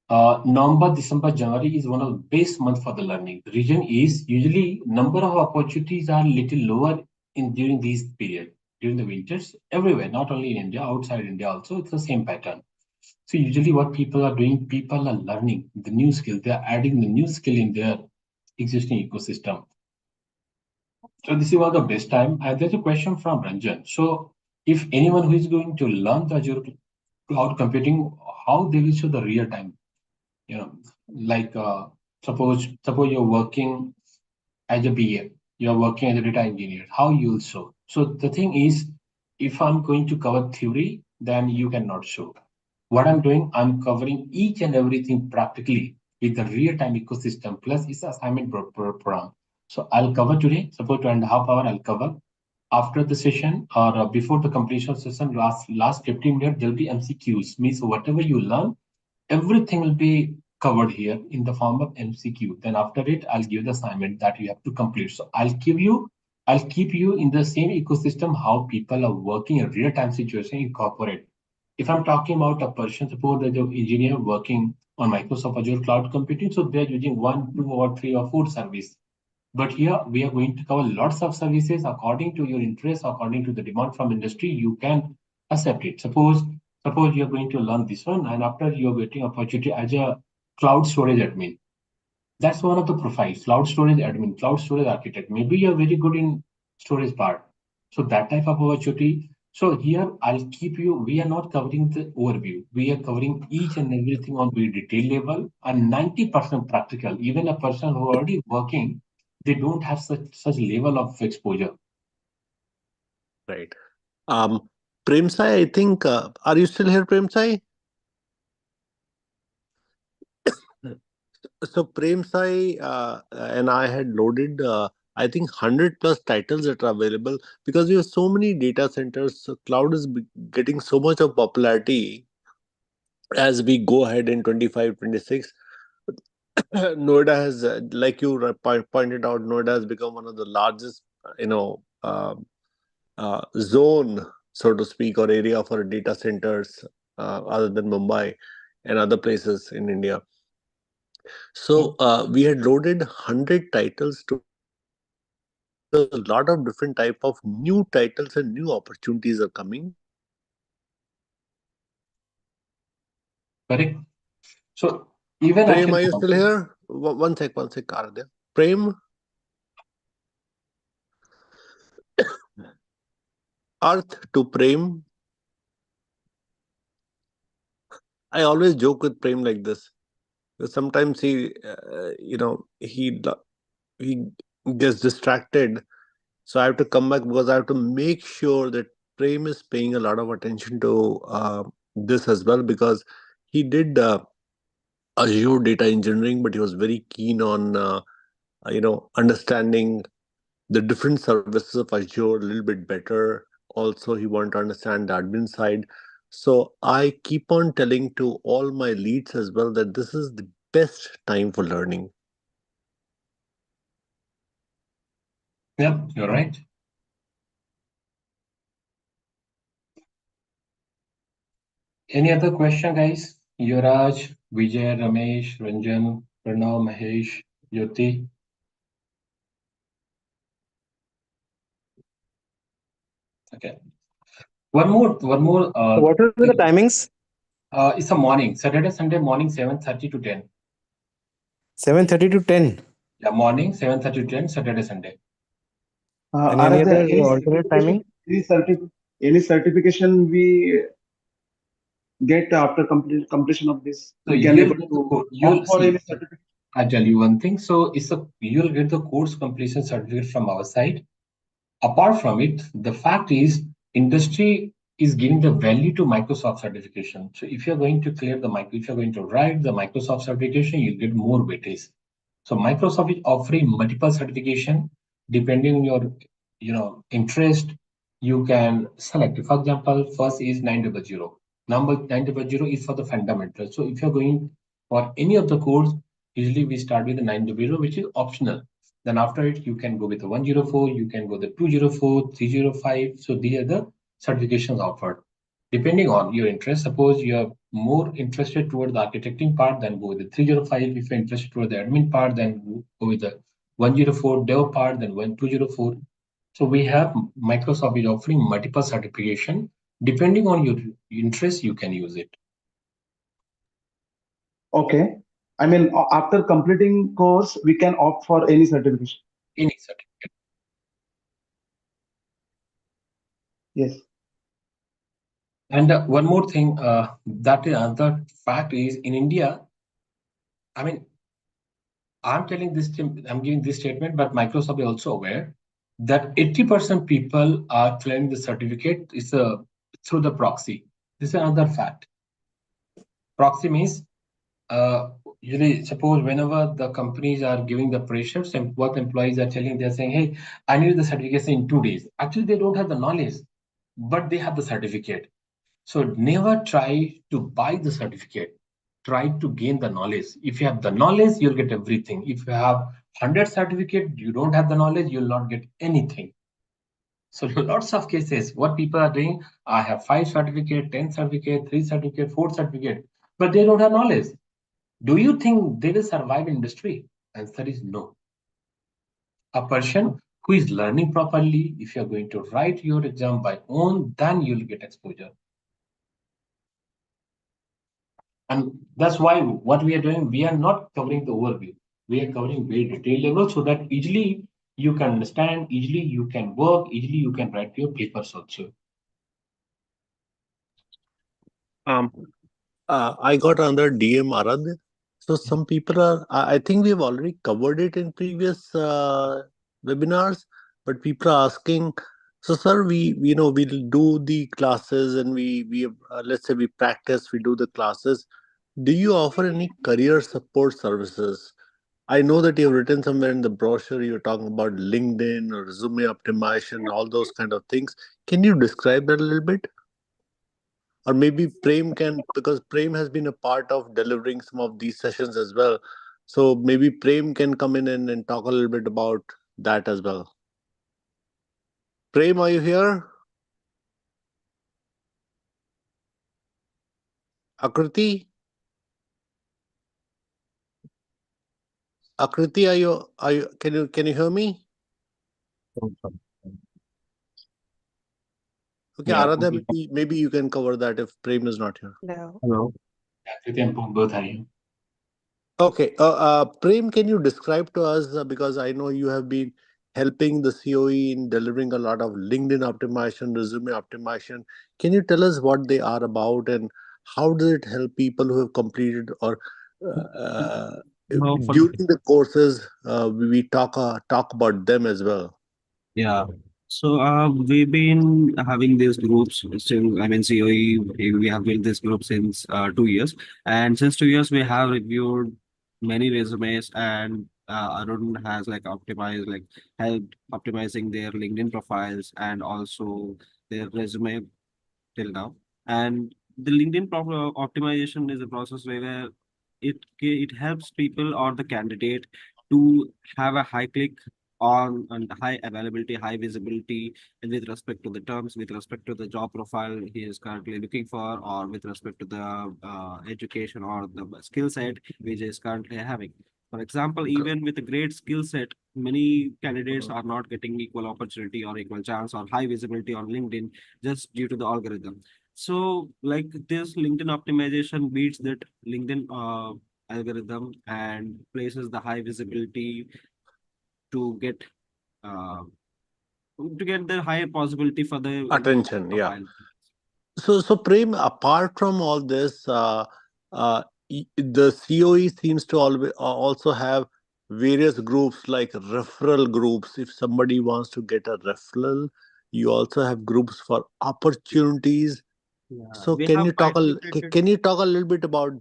November, December, January is one of the best months for the learning. The reason is usually number of opportunities are little lower in during these period, during the winters, everywhere, not only in India, outside India also, it's the same pattern. So usually what people are doing, people are learning the new skill. They are adding the new skill in their existing ecosystem. So this is one of the best time. And there's a question from Ranjan. So if anyone who is going to learn the Azure cloud computing, how they will show the real time? You know, like suppose you're working as a BA, you're working as a data engineer. How you'll show? So the thing is, if I'm going to cover theory, then you cannot show. What I'm doing, I'm covering each and everything practically with the real-time ecosystem plus its assignment program. So I'll cover today, suppose 2.5 hours, I'll cover. After the session or before the completion session, last 15 minutes, there'll be MCQs. Means whatever you learn, everything will be covered here in the form of MCQ. Then after it, I'll give the assignment that you have to complete. So I'll keep you in the same ecosystem how people are working in real-time situation in corporate. If I'm talking about a person, suppose there's an engineer working on Microsoft Azure Cloud Computing, so they're using 1, 2, or 3, or 4 service. But here we are going to cover lots of services according to your interest, according to the demand from industry. You can accept it. Suppose you're going to learn this one, and after you're getting opportunity as a cloud storage admin. That's one of the profiles, cloud storage admin, cloud storage architect. Maybe you're very good in storage part. So that type of opportunity. So here I'll keep you, we are not covering the overview. We are covering each and everything on very detailed level and 90% practical. Even a person who already working, they don't have such level of exposure. Right. Prem Sai, I think, are you still here, Prem Sai? So Prem Sai and I had loaded I think 100 plus titles that are available because we have so many data centers. So cloud is getting so much of popularity as we go ahead in 25, 26. Noida has, like you pointed out, Noida has become one of the largest, zone, so to speak, or area for data centers, other than Mumbai and other places in India. So we had loaded 100 titles to a lot of different type of new titles and new opportunities are coming. Correct. So even Prem, after are you still here? One sec, Aradhya. Prem, Earth to Prem. I always joke with Prem like this. Sometimes he gets distracted. So I have to come back because I have to make sure that Prem is paying a lot of attention to this as well, because he did Azure data engineering, but he was very keen on understanding the different services of Azure a little bit better. Also, he wanted to understand the admin side. So I keep on telling to all my leads as well that this is the best time for learning. Yeah, you're right. Any other question, guys? Yuvraj, Vijay, Ramesh, Ranjan, Pranav, Mahesh, Jyoti. Okay. One more. So what will be the timings? It's a morning, Saturday, Sunday morning, 7:30 to 10. 7:30 to 10. Yeah, morning, 7:30 to 10, Saturday, Sunday. And any Aradhya, other alternate timing? any certification we get after completion of this, So we can you'll able get the to code. You'll opt for see. any certificate. I tell you one thing. So you'll get the course completion certificate from our side. Apart from it, the fact is industry is giving the value to Microsoft certification. So if you're going to clear if you're going to write the Microsoft certification, you'll get more weightage. So Microsoft is offering multiple certification depending on your interest. You can select. For example, first is 900. Number 900 is for the fundamental. So if you're going for any of the course, usually we start with the 900, which is optional. Then after it, you can go with the 104, you can go the 204, 305. So these are the certifications offered. Depending on your interest, suppose you are more interested toward the architecting part, then go with the 305. If you're interested toward the admin part, then go with the 104 dev part, then 204. So we have Microsoft is offering multiple certification. Depending on your interest, you can use it. Okay. I mean, after completing course, we can opt for any certification. Any certificate. Yes. And one more thing, that is another fact is in India. I mean, I'm telling this, I'm giving this statement, but Microsoft is also aware that 80% people are claiming the certificate is through the proxy. This is another fact. Proxy means uh, usually suppose whenever the companies are giving the pressures and what employees are telling, they're saying, hey, I need the certification in 2 days. Actually, they don't have the knowledge, but they have the certificate. So never try to buy the certificate. Try to gain the knowledge. If you have the knowledge, you'll get everything. If you have 100 certificate, you don't have the knowledge, you'll not get anything. So lots of cases, what people are doing, I have 5 certificate, 10 certificate, 3 certificate, 4 certificate, but they don't have knowledge. Do you think they will survive industry? Answer is no. A person who is learning properly, if you're going to write your exam by own, then you'll get exposure. And that's why what we are doing, we are not covering the overview. We are covering very detailed level so that easily you can understand, easily you can work, easily you can write your papers also. Um, I got another DM, Aradhya. So some people are, I think we've already covered it in previous webinars, but people are asking, so sir, we'll do the classes and we let's say we practice, we do the classes. Do you offer any career support services? I know that you've written somewhere in the brochure you're talking about LinkedIn or resume optimization, all those kind of things. Can you describe that a little bit? Or maybe Prem can, because Prem has been a part of delivering some of these sessions as well. So maybe Prem can come in and talk a little bit about that as well. Prem, are you here? Akriti? Akriti, can you hear me? Okay, Yeah, Aradhya, maybe you can cover that if Prem is not here. No. Hello. Kriti and Pum both are here. Okay, Prem, can you describe to us, because I know you have been helping the COE in delivering a lot of LinkedIn optimization, resume optimization. Can you tell us what they are about and how does it help people who have completed or No, for during the courses, we talk about them as well. Yeah. So we've been having these groups since I mean COE we have built this group since 2 years, and since 2 years we have reviewed many resumes, and Arun has like optimized like helped optimizing their LinkedIn profiles and also their resume till now. And the LinkedIn optimization is a process where it helps people or the candidate to have a high click on and high availability, high visibility, and with respect to the terms, with respect to the job profile he is currently looking for, or with respect to the education or the skill set which is currently having. For example, even with a great skill set, many candidates are not getting equal opportunity or equal chance or high visibility on LinkedIn just due to the algorithm. So, like this LinkedIn optimization beats that LinkedIn algorithm and places the high visibility to get uh, the higher possibility for the Attention, yeah. profile. So Prem, apart from all this, the COE seems to always also have various groups like referral groups. If somebody wants to get a referral, you also have groups for opportunities. Yeah, So we have bifurcated. can you talk a little bit about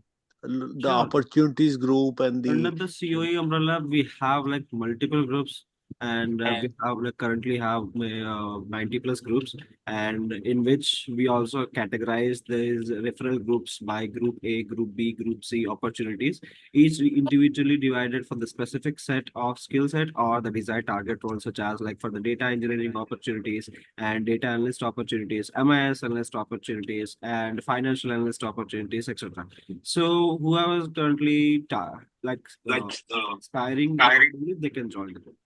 the Sure. opportunities group and Under the the COE umbrella, we have like multiple groups, and we have like currently have 90 plus groups, and in which we also categorize these referral groups by Group A, Group B, Group C opportunities, each individually divided for the specific set of skill set or the desired target role, such as like for the data engineering opportunities and data analyst opportunities, MIS analyst opportunities, and financial analyst opportunities, etc. So whoever is currently aspiring accordingly, they can join the group.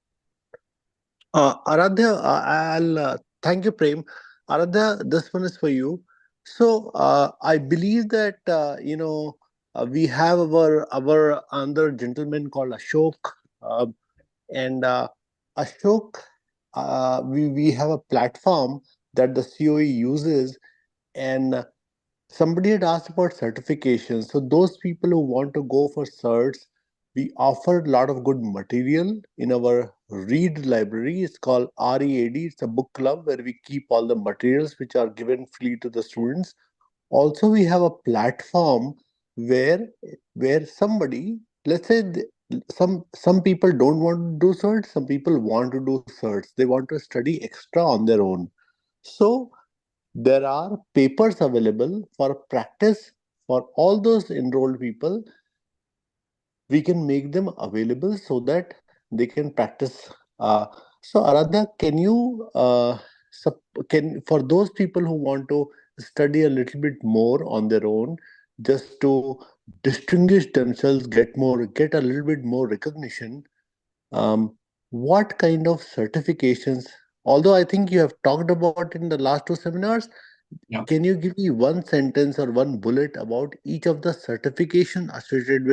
Aradhya, I'll thank you, Prem. Aradhya, this one is for you. So I believe that we have our another gentleman called Ashok, uh, and Ashok, we have a platform that the COE uses, and somebody had asked about certifications. So those people who want to go for certs, we offer a lot of good material in our read library. It's called READ. It's a book club where we keep all the materials which are given free to the students. Also, we have a platform where somebody, let's say some people don't want to do certs, some people want to do certs. They want to study extra on their own. So there are papers available for practice for all those enrolled people. We can make them available so that they can practice. So, Aradhya, can you can for those people who want to study a little bit more on their own, just to distinguish themselves, get a little bit more recognition, what kind of certifications? Although I think you have talked about in the last two seminars, Yeah. can you give me one sentence or one bullet about each of the certification associated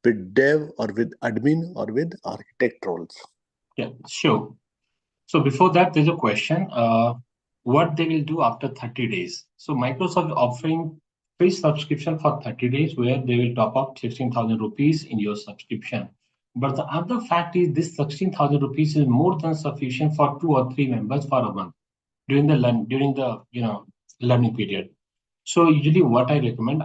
with dev or with admin or with architect roles? Yeah, sure. So before that, there's a question. What they will do after 30 days? So Microsoft offering free subscription for 30 days where they will top up 16,000 rupees in your subscription. But the other fact is this 16,000 rupees is more than sufficient for 2 or 3 members for a month during the learning period. So usually what I recommend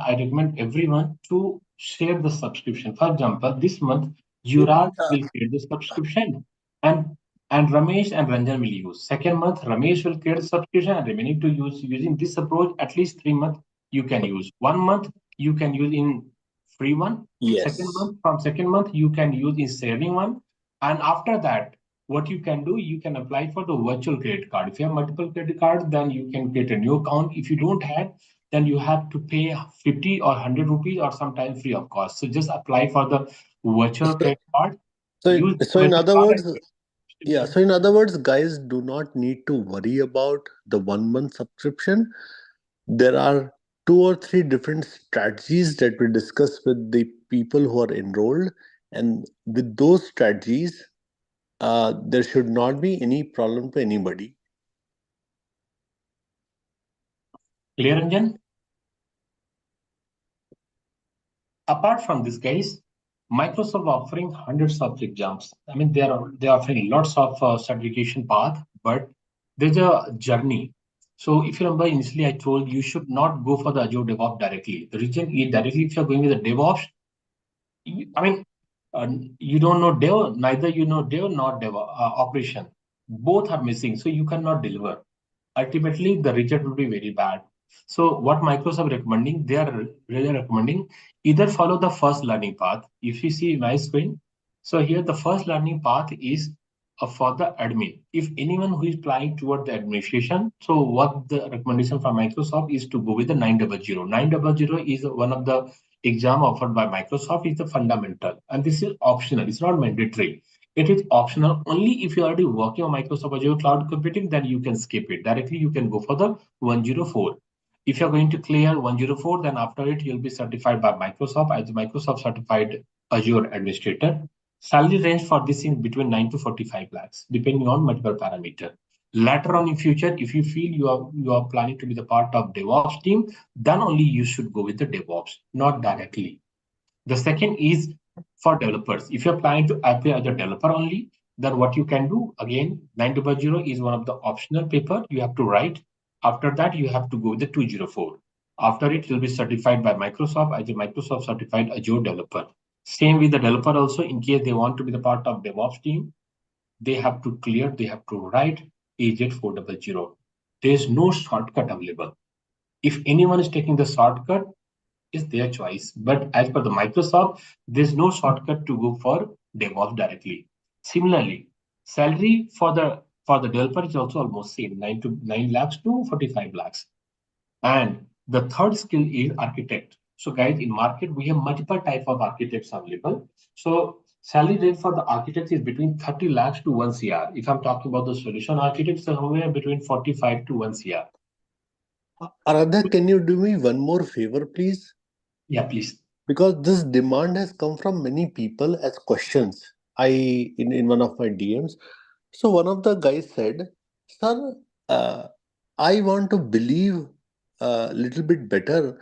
everyone to share the subscription. For example, this month Yuvraj will create the subscription, and Ramesh and Ranjan will use. Second month, Ramesh will create the subscription, and remaining to use using this approach at least 3 months you can use. 1 month you can use in free one. Second Yes. month, from second month you can use in saving one, and after that, what you can do, you can apply for the virtual credit card. If you have multiple credit cards, then you can create a new account. If you don't have, then you have to pay 50 or 100 rupees or sometimes free of cost. So just apply for the virtual So, credit card. so, Use so in virtual other card words, and yeah. distribution. So in other words, guys do not need to worry about the 1 month subscription. There are two or three different strategies that we discuss with the people who are enrolled, and with those strategies, there should not be any problem to anybody. Clear, Ranjan? Apart from this, guys, Microsoft offering hundreds of exams. I mean, they're offering lots of certification path, but there's a journey. So if you remember initially, I told you should not go for the Azure DevOps directly. The reason is directly if you're going with the DevOps, I mean, you don't know dev, neither you know dev nor dev operation. Both are missing, so you cannot deliver. Ultimately, the result will be very bad. So, what Microsoft recommending? They are really recommending either follow the first learning path. If you see my screen, so here the first learning path is for the admin. If anyone who is applying toward the administration, so what the recommendation from Microsoft is to go with the 900. 900 is one of the exam offered by Microsoft, is the fundamental, and this is optional. It's not mandatory. It is optional only if you're already working on Microsoft Azure Cloud Computing, then you can skip it. Directly, you can go for the 104. If you're going to clear 104, then after it, you'll be certified by Microsoft as a Microsoft Certified Azure Administrator. Salary range for this is between 9 to 45 lakhs, depending on multiple parameters. Later on in future, if you feel you are planning to be the part of DevOps team, then only you should go with the DevOps, not directly. The second is for developers. If you're planning to apply as a developer only, then what you can do, again, 900 is one of the optional paper you have to write. After that, you have to go with the 204. After it, you'll be certified by Microsoft as a Microsoft certified Azure developer. Same with the developer also, in case they want to be the part of DevOps team, they have to write AZ 400. There's no shortcut available. If anyone is taking the shortcut, is their choice. But as per the Microsoft, there's no shortcut to go for DevOps directly. Similarly, salary for the developer is also almost same, 9 lakhs to 45 lakhs. And the third skill is architect. So guys, in market we have multiple type of architects available. So salary rate for the architect is between 30 lakhs to 1 CR. If I'm talking about the solution architects, somewhere between 45 to 1 CR. Aradhya, can you do me one more favor, please? Yeah, please. Because this demand has come from many people as questions. In one of my DMs. So one of the guys said, "Sir, I want to believe a little bit better.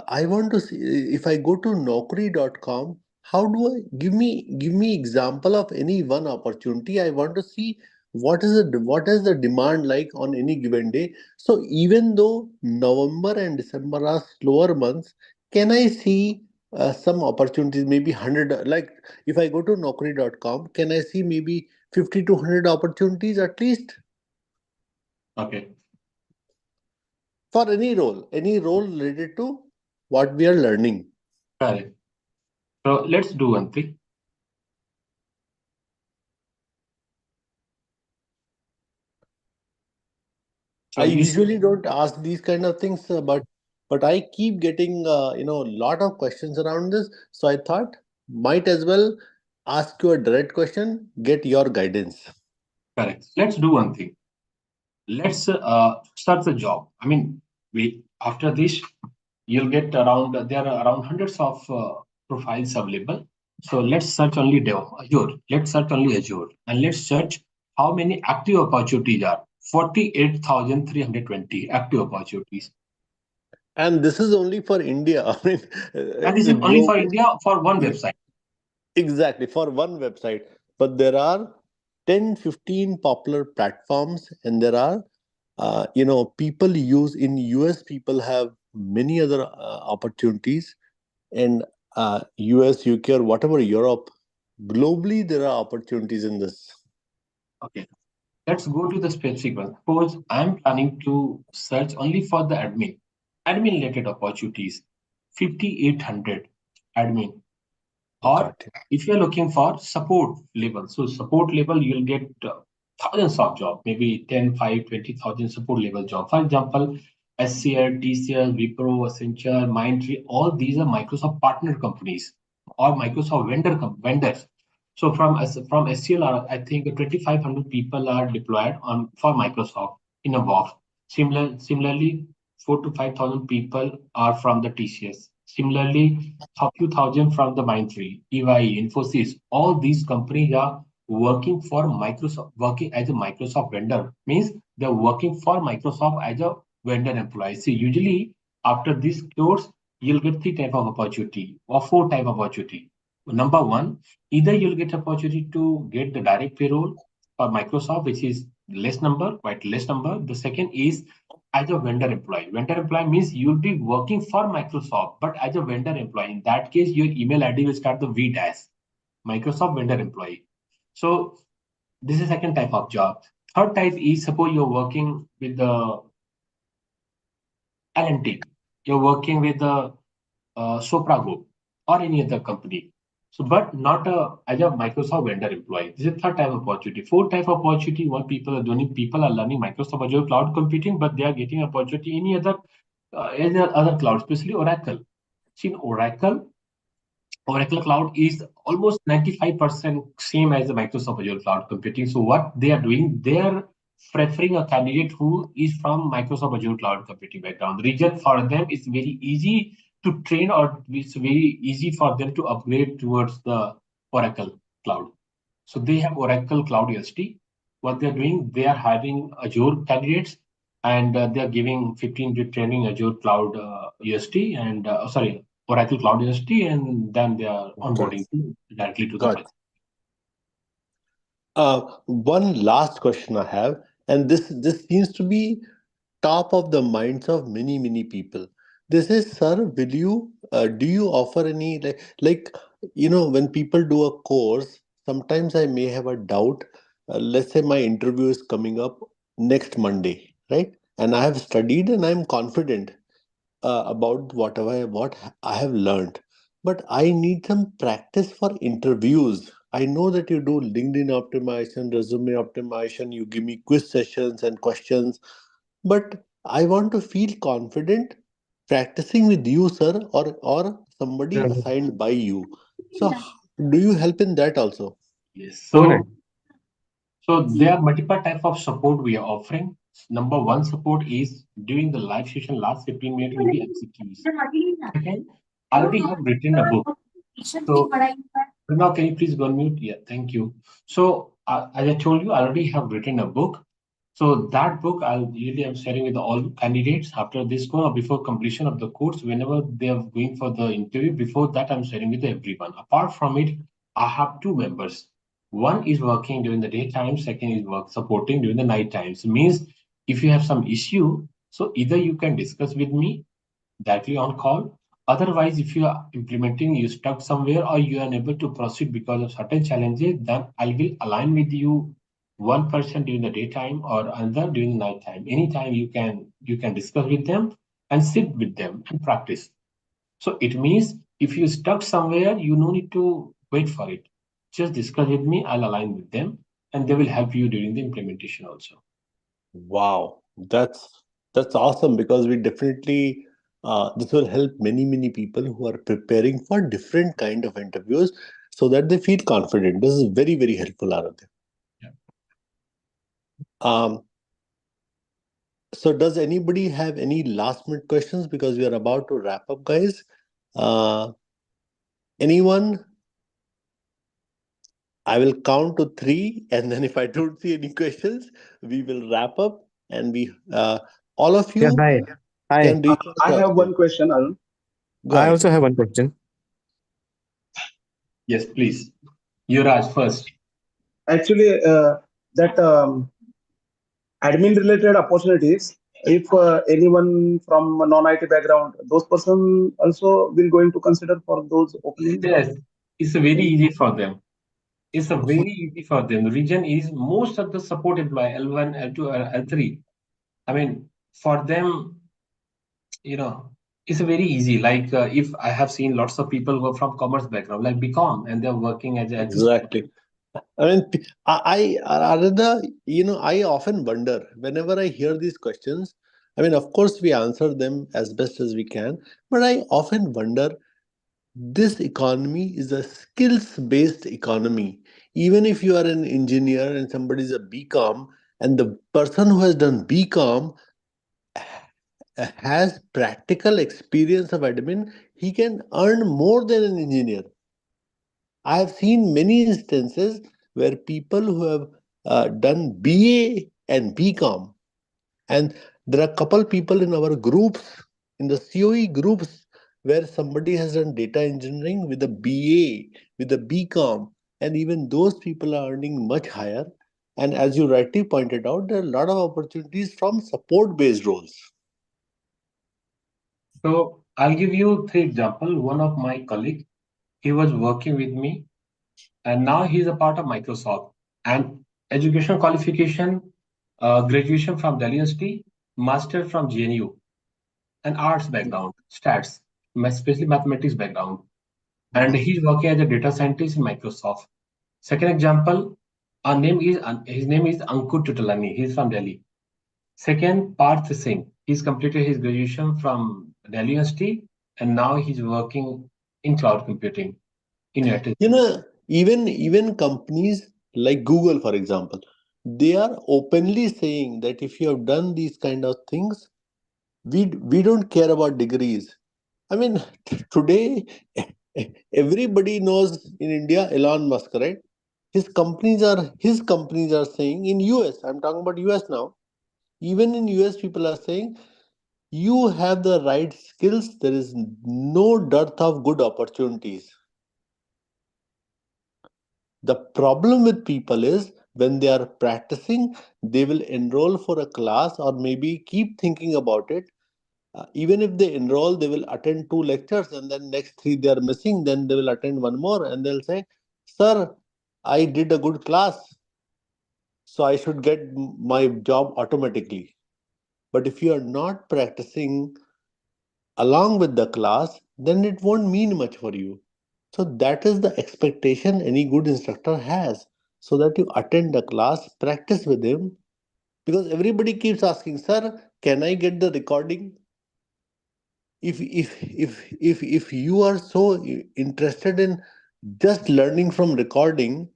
I want to see if I go to Naukri.com, how do I give me example of any one opportunity? I want to see what is the demand like on any given day. So even though November and December are slower months, can I see some opportunities, maybe 100, like if I go to Naukri.com, can I see maybe 50 to 100 opportunities at least Okay. for any role related to what we are learning?" Correct. So let's do one thing. So I you see, usually don't ask these kind of things, but I keep getting a lot of questions around this. So I thought might as well ask you a direct question, get your guidance. correct. Let's do one thing. Let's start the job. I mean, we after this, you'll get around there are around hundreds of profiles available. So let's search only Dev Azure. Let's search only Azure, and let's search how many active opportunities are. 48,320 active opportunities. And this is only for India. I mean, And this is only for global. India for one website. Exactly, for one website. But there are 10, 15 popular platforms, and there are, people use in US, people have many other opportunities, and US, UK, or whatever Europe, globally there are opportunities in this? Okay, let's go to the specific one. Suppose I'm planning to search only for the admin related opportunities, 5,800 admin. Or Got it. if you're looking for support level, so support level, you'll get thousands of jobs, maybe 10, 5, 20,000 support level job. For example, SCL, TCL, Wipro, Accenture, Mindtree, all these are Microsoft partner companies or Microsoft vendors. So from SCL, I think 2,500 people are deployed on for Microsoft in a box. Similarly, 4 to 5,000 people are from the TCS. Similarly, a few thousand from the Mindtree, EY, Infosys. All these companies are working for Microsoft, working as a Microsoft vendor. Means they're working for Microsoft as a vendor employee. See, usually after this course, you'll get three type of opportunity or four type of opportunity. Number one, either you'll get opportunity to get the direct payroll for Microsoft, which is less number, quite less number. The second is as a vendor employee. Vendor employee means you'll be working for Microsoft, but as a vendor employee. In that case, your email ID will start the V dash, Microsoft vendor employee. So this is second type of job. Third type is suppose you're working with the L&T, you're working with the Sopra Group or any other company. So, but not as a Microsoft vendor employee. This is third type of opportunity. Fourth type of opportunity, what people are doing, people are learning Microsoft Azure cloud computing, but they are getting opportunity in any other cloud, especially Oracle. See, in Oracle Cloud is almost 95% same as the Microsoft Azure Cloud Computing. So what they are doing, they are preferring a candidate who is from Microsoft Azure Cloud Computing background. The reason for them is very easy to train, or it's very easy for them to upgrade towards the Oracle Cloud. So they have Oracle Cloud UST. What they're doing, they are hiring Azure candidates, and they're giving 15 day training Azure Cloud UST and sorry, Oracle Cloud UST, and then they are Okay. onboarding directly to the Got it. project. One last question I have, and this seems to be top of the minds of many people. This is, sir, will you do you offer any, like when people do a course, sometimes I may have a doubt. Let's say my interview is coming up next Monday, right? And I have studied and I'm confident about what I have learned. But I need some practice for interviews. I know that you do LinkedIn optimization, resume optimization, you give me quiz sessions and questions, but I want to feel confident practicing with you, sir, or somebody Yeah. assigned by you. So do you help in that also? Yes. Correct. So there are multiple type of support we are offering. Number one support is during the live session, last 15 minutes will be MCQs. Second, I already have written a book. So now, can you please go on mute? Yeah, thank you. So, as I told you, I already have written a book. So that book I'm sharing with all candidates after this course or before completion of the course, whenever they are going for the interview. Before that, I'm sharing with everyone. Apart from it, I have two members. One is working during the daytime. Second is work supporting during the night times. Means if you have some issue, so either you can discuss with me directly on call. Otherwise, if you are implementing, you stuck somewhere or you are unable to proceed because of certain challenges, then I will align with you one person during the daytime or another during the night time. Anytime you can discuss with them and sit with them and practice. So it means if you stuck somewhere, you no need to wait for it. Just discuss with me, I'll align with them, and they will help you during the implementation also. Wow, that's awesome, because we definitely this will help many people who are preparing for different kind of interviews so that they feel confident. This is very helpful, Aradhya. Yeah. Um, so does anybody have any last minute questions, because we are about to wrap up, guys? Anyone? I will count to three, and then if I don't see any questions, we will wrap up, and we all of Yeah, you hi. Hi. can reach out I to have Aradhya. one question, Arun. Go I ahead. also have one question. Yes, please. Yuvraj first. Actually, that admin related opportunities, if anyone from a non-IT background, those person also will going to consider for those openings, or Yes, it's very easy for them. It's a very easy for them. The reason is most of the support employee L1, L2, or L3. I mean, for them, you know, it's a very easy. Like if I have seen lots of people who are from commerce background, like BCom, and they're working as a Exactly. I mean, Aradha, I often wonder whenever I hear these questions. I mean, of course, we answer them as best as we can, but I often wonder, this economy is a skills based economy. Even if you are an engineer and somebody is a BCom, and the person who has done BCom has practical experience of admin, he can earn more than an engineer. I have seen many instances where people who have done BA and BCom, and there are a couple people in our groups, in the COE groups, where somebody has done data engineering with a BA, with a BCom, and even those people are earning much higher. And as you rightly pointed out, there are a lot of opportunities from support based roles. So I'll give you three examples. One of my colleague, he was working with me, and now he's a part of Microsoft. And education qualification, graduation from Delhi University, master from GNU, and arts background, stats, especially mathematics background. And he's working as a data scientist in Microsoft. Second example, his name is Ankur Tutalani. He's from Delhi. Second, Parth Singh. He's completed his graduation from Delhi University, and now he's working in cloud computing in United You States. know, even companies like Google, for example, they are openly saying that if you have done these kind of things, we don't care about degrees. I mean, today everybody knows in India Elon Musk, right? His companies are saying in US. I'm talking about US now. Even in US, people are saying you have the right skills. There is no dearth of good opportunities. The problem with people is when they are practicing, they will enroll for a class or maybe keep thinking about it. Even if they enroll, they will attend two lectures and then next three they are missing. Then they will attend one more and they'll say, "Sir, I did a good class, so I should get my job automatically." But if you are not practicing along with the class, then it won't mean much for you. So that is the expectation any good instructor has. So that you attend the class, practice with him, because everybody keeps asking, "Sir, can I get the recording?" If you are so interested in just learning from recording,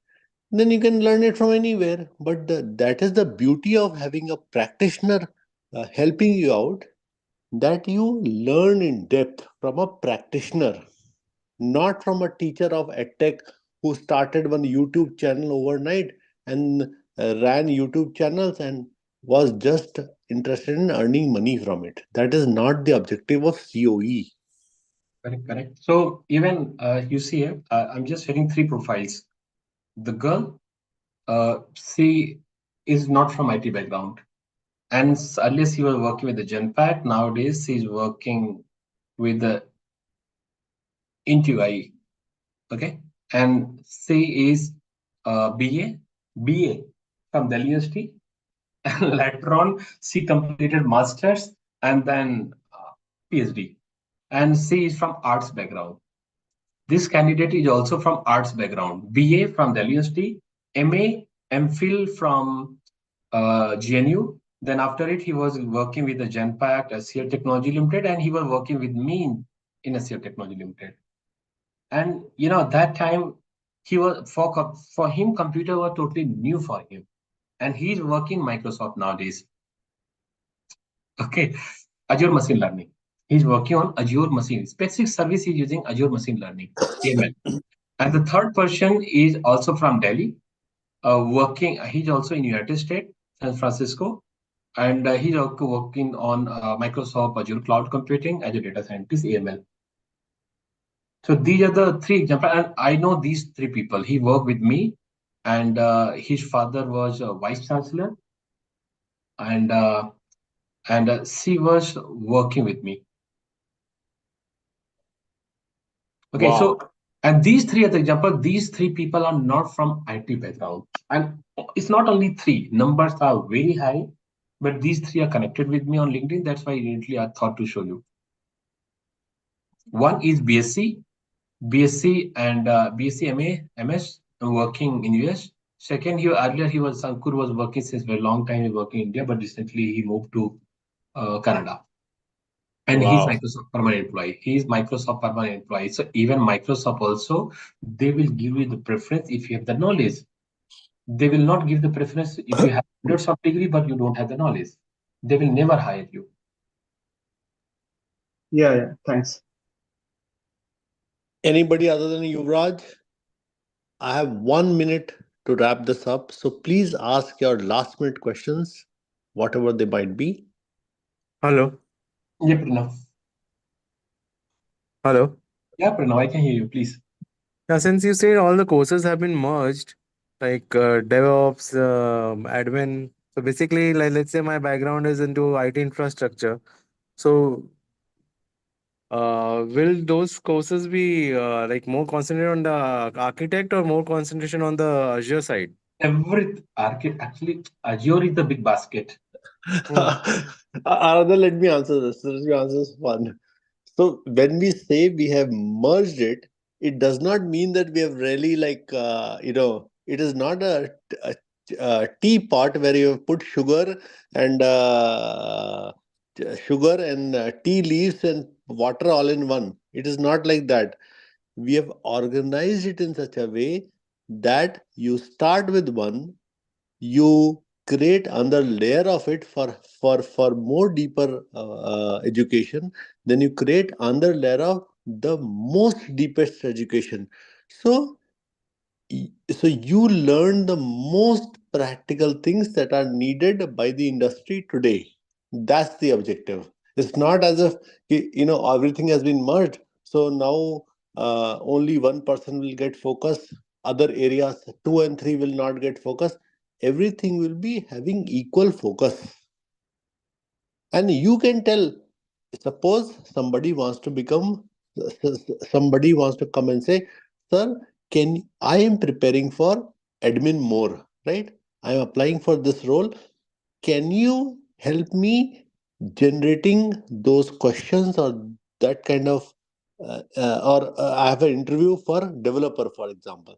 then you can learn it from anywhere. But that is the beauty of having a practitioner helping you out, that you learn in depth from a practitioner, not from a teacher of edtech who started one YouTube channel overnight and ran YouTube channels and was just interested in earning money from it. That is not the objective of COE. Correct, correct. So even you see here, I'm just sharing three profiles. The girl, she is not from IT background, and earlier she was working with the Genpact. Nowadays, she's working with the Intu. Okay, and she is BA from Delhi University. And later on, she completed masters and then PhD. And she is from arts background. This candidate is also from arts background. BA from Delhi University, MA, MPhil from GNU. Then after it, he was working with the Genpact, SCL Technology Limited, and he was working with me in SCL Technology Limited. And that time he was for him computer was totally new for him, and he's working Microsoft nowadays. Okay, Azure Machine Learning. He's working on Azure Machine specific service. He's using Azure Machine Learning, AML. And the third person is also from Delhi, working. He's also in United States, San Francisco, and he's also working on Microsoft Azure Cloud Computing as a data scientist, AML. So these are the three examples, and I know these three people. He worked with me, and his father was a vice chancellor, and she was working with me. Okay, so Wow. And these three, as example, these three people are not from IT background. And it's not only three, numbers are very high, but these three are connected with me on LinkedIn. That's why immediately I thought to show you. One is BSc and BSc MA, MS, working in US. Second, earlier Ankur was working since a very long time. He working in India, but recently he moved to Canada. And he's Wow. Microsoft permanent employee. He is Microsoft permanent employee. So even Microsoft also, they will give you the preference if you have the knowledge. They will not give the preference if you have hundreds of degree but you don't have the knowledge. They will never hire you. Yeah, thanks. Anybody other than Yuvraj? I have 1 minute to wrap this up. So please ask your last minute questions, whatever they might be. Hello. Yeah, Pranav. Hello. Yeah, Pranav, I can hear you. Please. Now, since you said all the courses have been merged, like DevOps, admin. So basically, like let's say my background is into IT infrastructure. So will those courses be like more concentrated on the architect or more concentration on the Azure side? Every actually Azure is the big basket. Hmm. Another, let me answer this. Let me answer this one. So when we say we have merged it, it does not mean that we have really it is not a teapot where you have put sugar and tea leaves and water all in one. It is not like that. We have organized it in such a way that you start with one, you create another layer of it for more deeper education, then you create another layer of the most deepest education. So so you learn the most practical things that are needed by the industry today. That's the objective. It's not as if everything has been merged, so now only one person will get focus, other areas 2 and 3 will not get focus. Everything will be having equal focus. And you can tell, suppose somebody wants to come and say, sir, can I am preparing for admin more, right? I am applying for this role. Can you help me generating those questions or that kind of or I have an interview for developer, for example.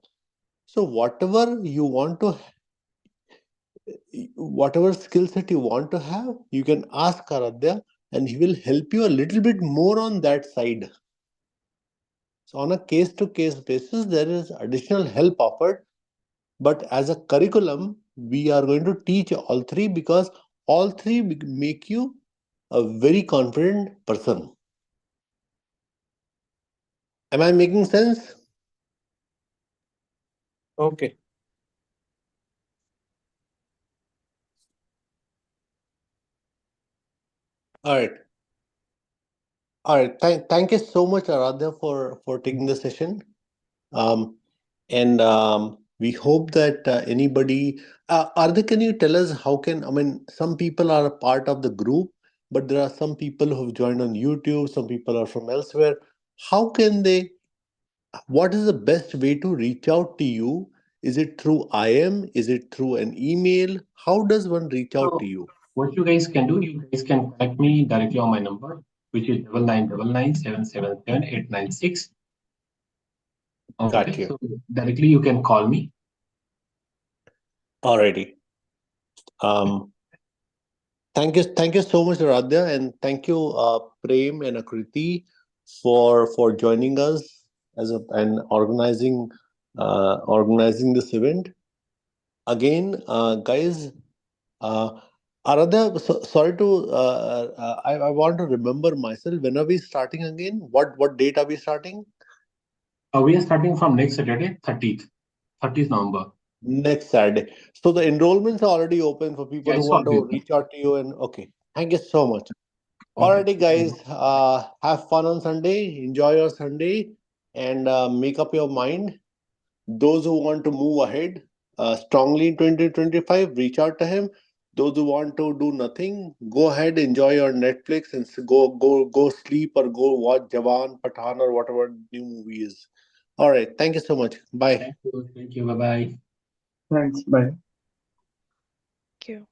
So whatever skill set you want to have, you can ask Aradhya and he will help you a little bit more on that side. So on a case to case basis, there is additional help offered. But as a curriculum, we are going to teach all three because all three make you a very confident person. Am I making sense? Okay. All right. All right. Thank you so much, Aradhya, for taking the session. And we hope that anybody, Arda, can you tell us I mean, some people are a part of the group, but there are some people who've joined on YouTube, some people are from elsewhere. How can they, what is the best way to reach out to you? Is it through IM? Is it through an email? How does one reach out to So you? what you guys can do, you guys can contact me directly on my number, which is 9999777896. Got Okay, you. so directly you can call me. Alrighty. Thank you so much, Radhya, and thank you, Prem and Akriti, for joining us and organizing this event. Again, guys, uh, Aradhya, sorry to I want to remember myself. When are we starting again? What date are we starting? We are starting from next Saturday, 30th November. Next Saturday. So the enrollments are already open for people Yeah, who it's want already to open. reach out to you. And okay, thank you so much. Okay. Alrighty, guys, have fun on Sunday. Enjoy your Sunday and make up your mind. Those who want to move ahead strongly in 2025, reach out to him. Those who want to do nothing, go ahead, enjoy your Netflix and go sleep or go watch Jawan, Pathan, or whatever new movie is. All right. Thank you so much. Bye. Thank you. Thank you. Bye bye. Thanks. Bye. Thank you.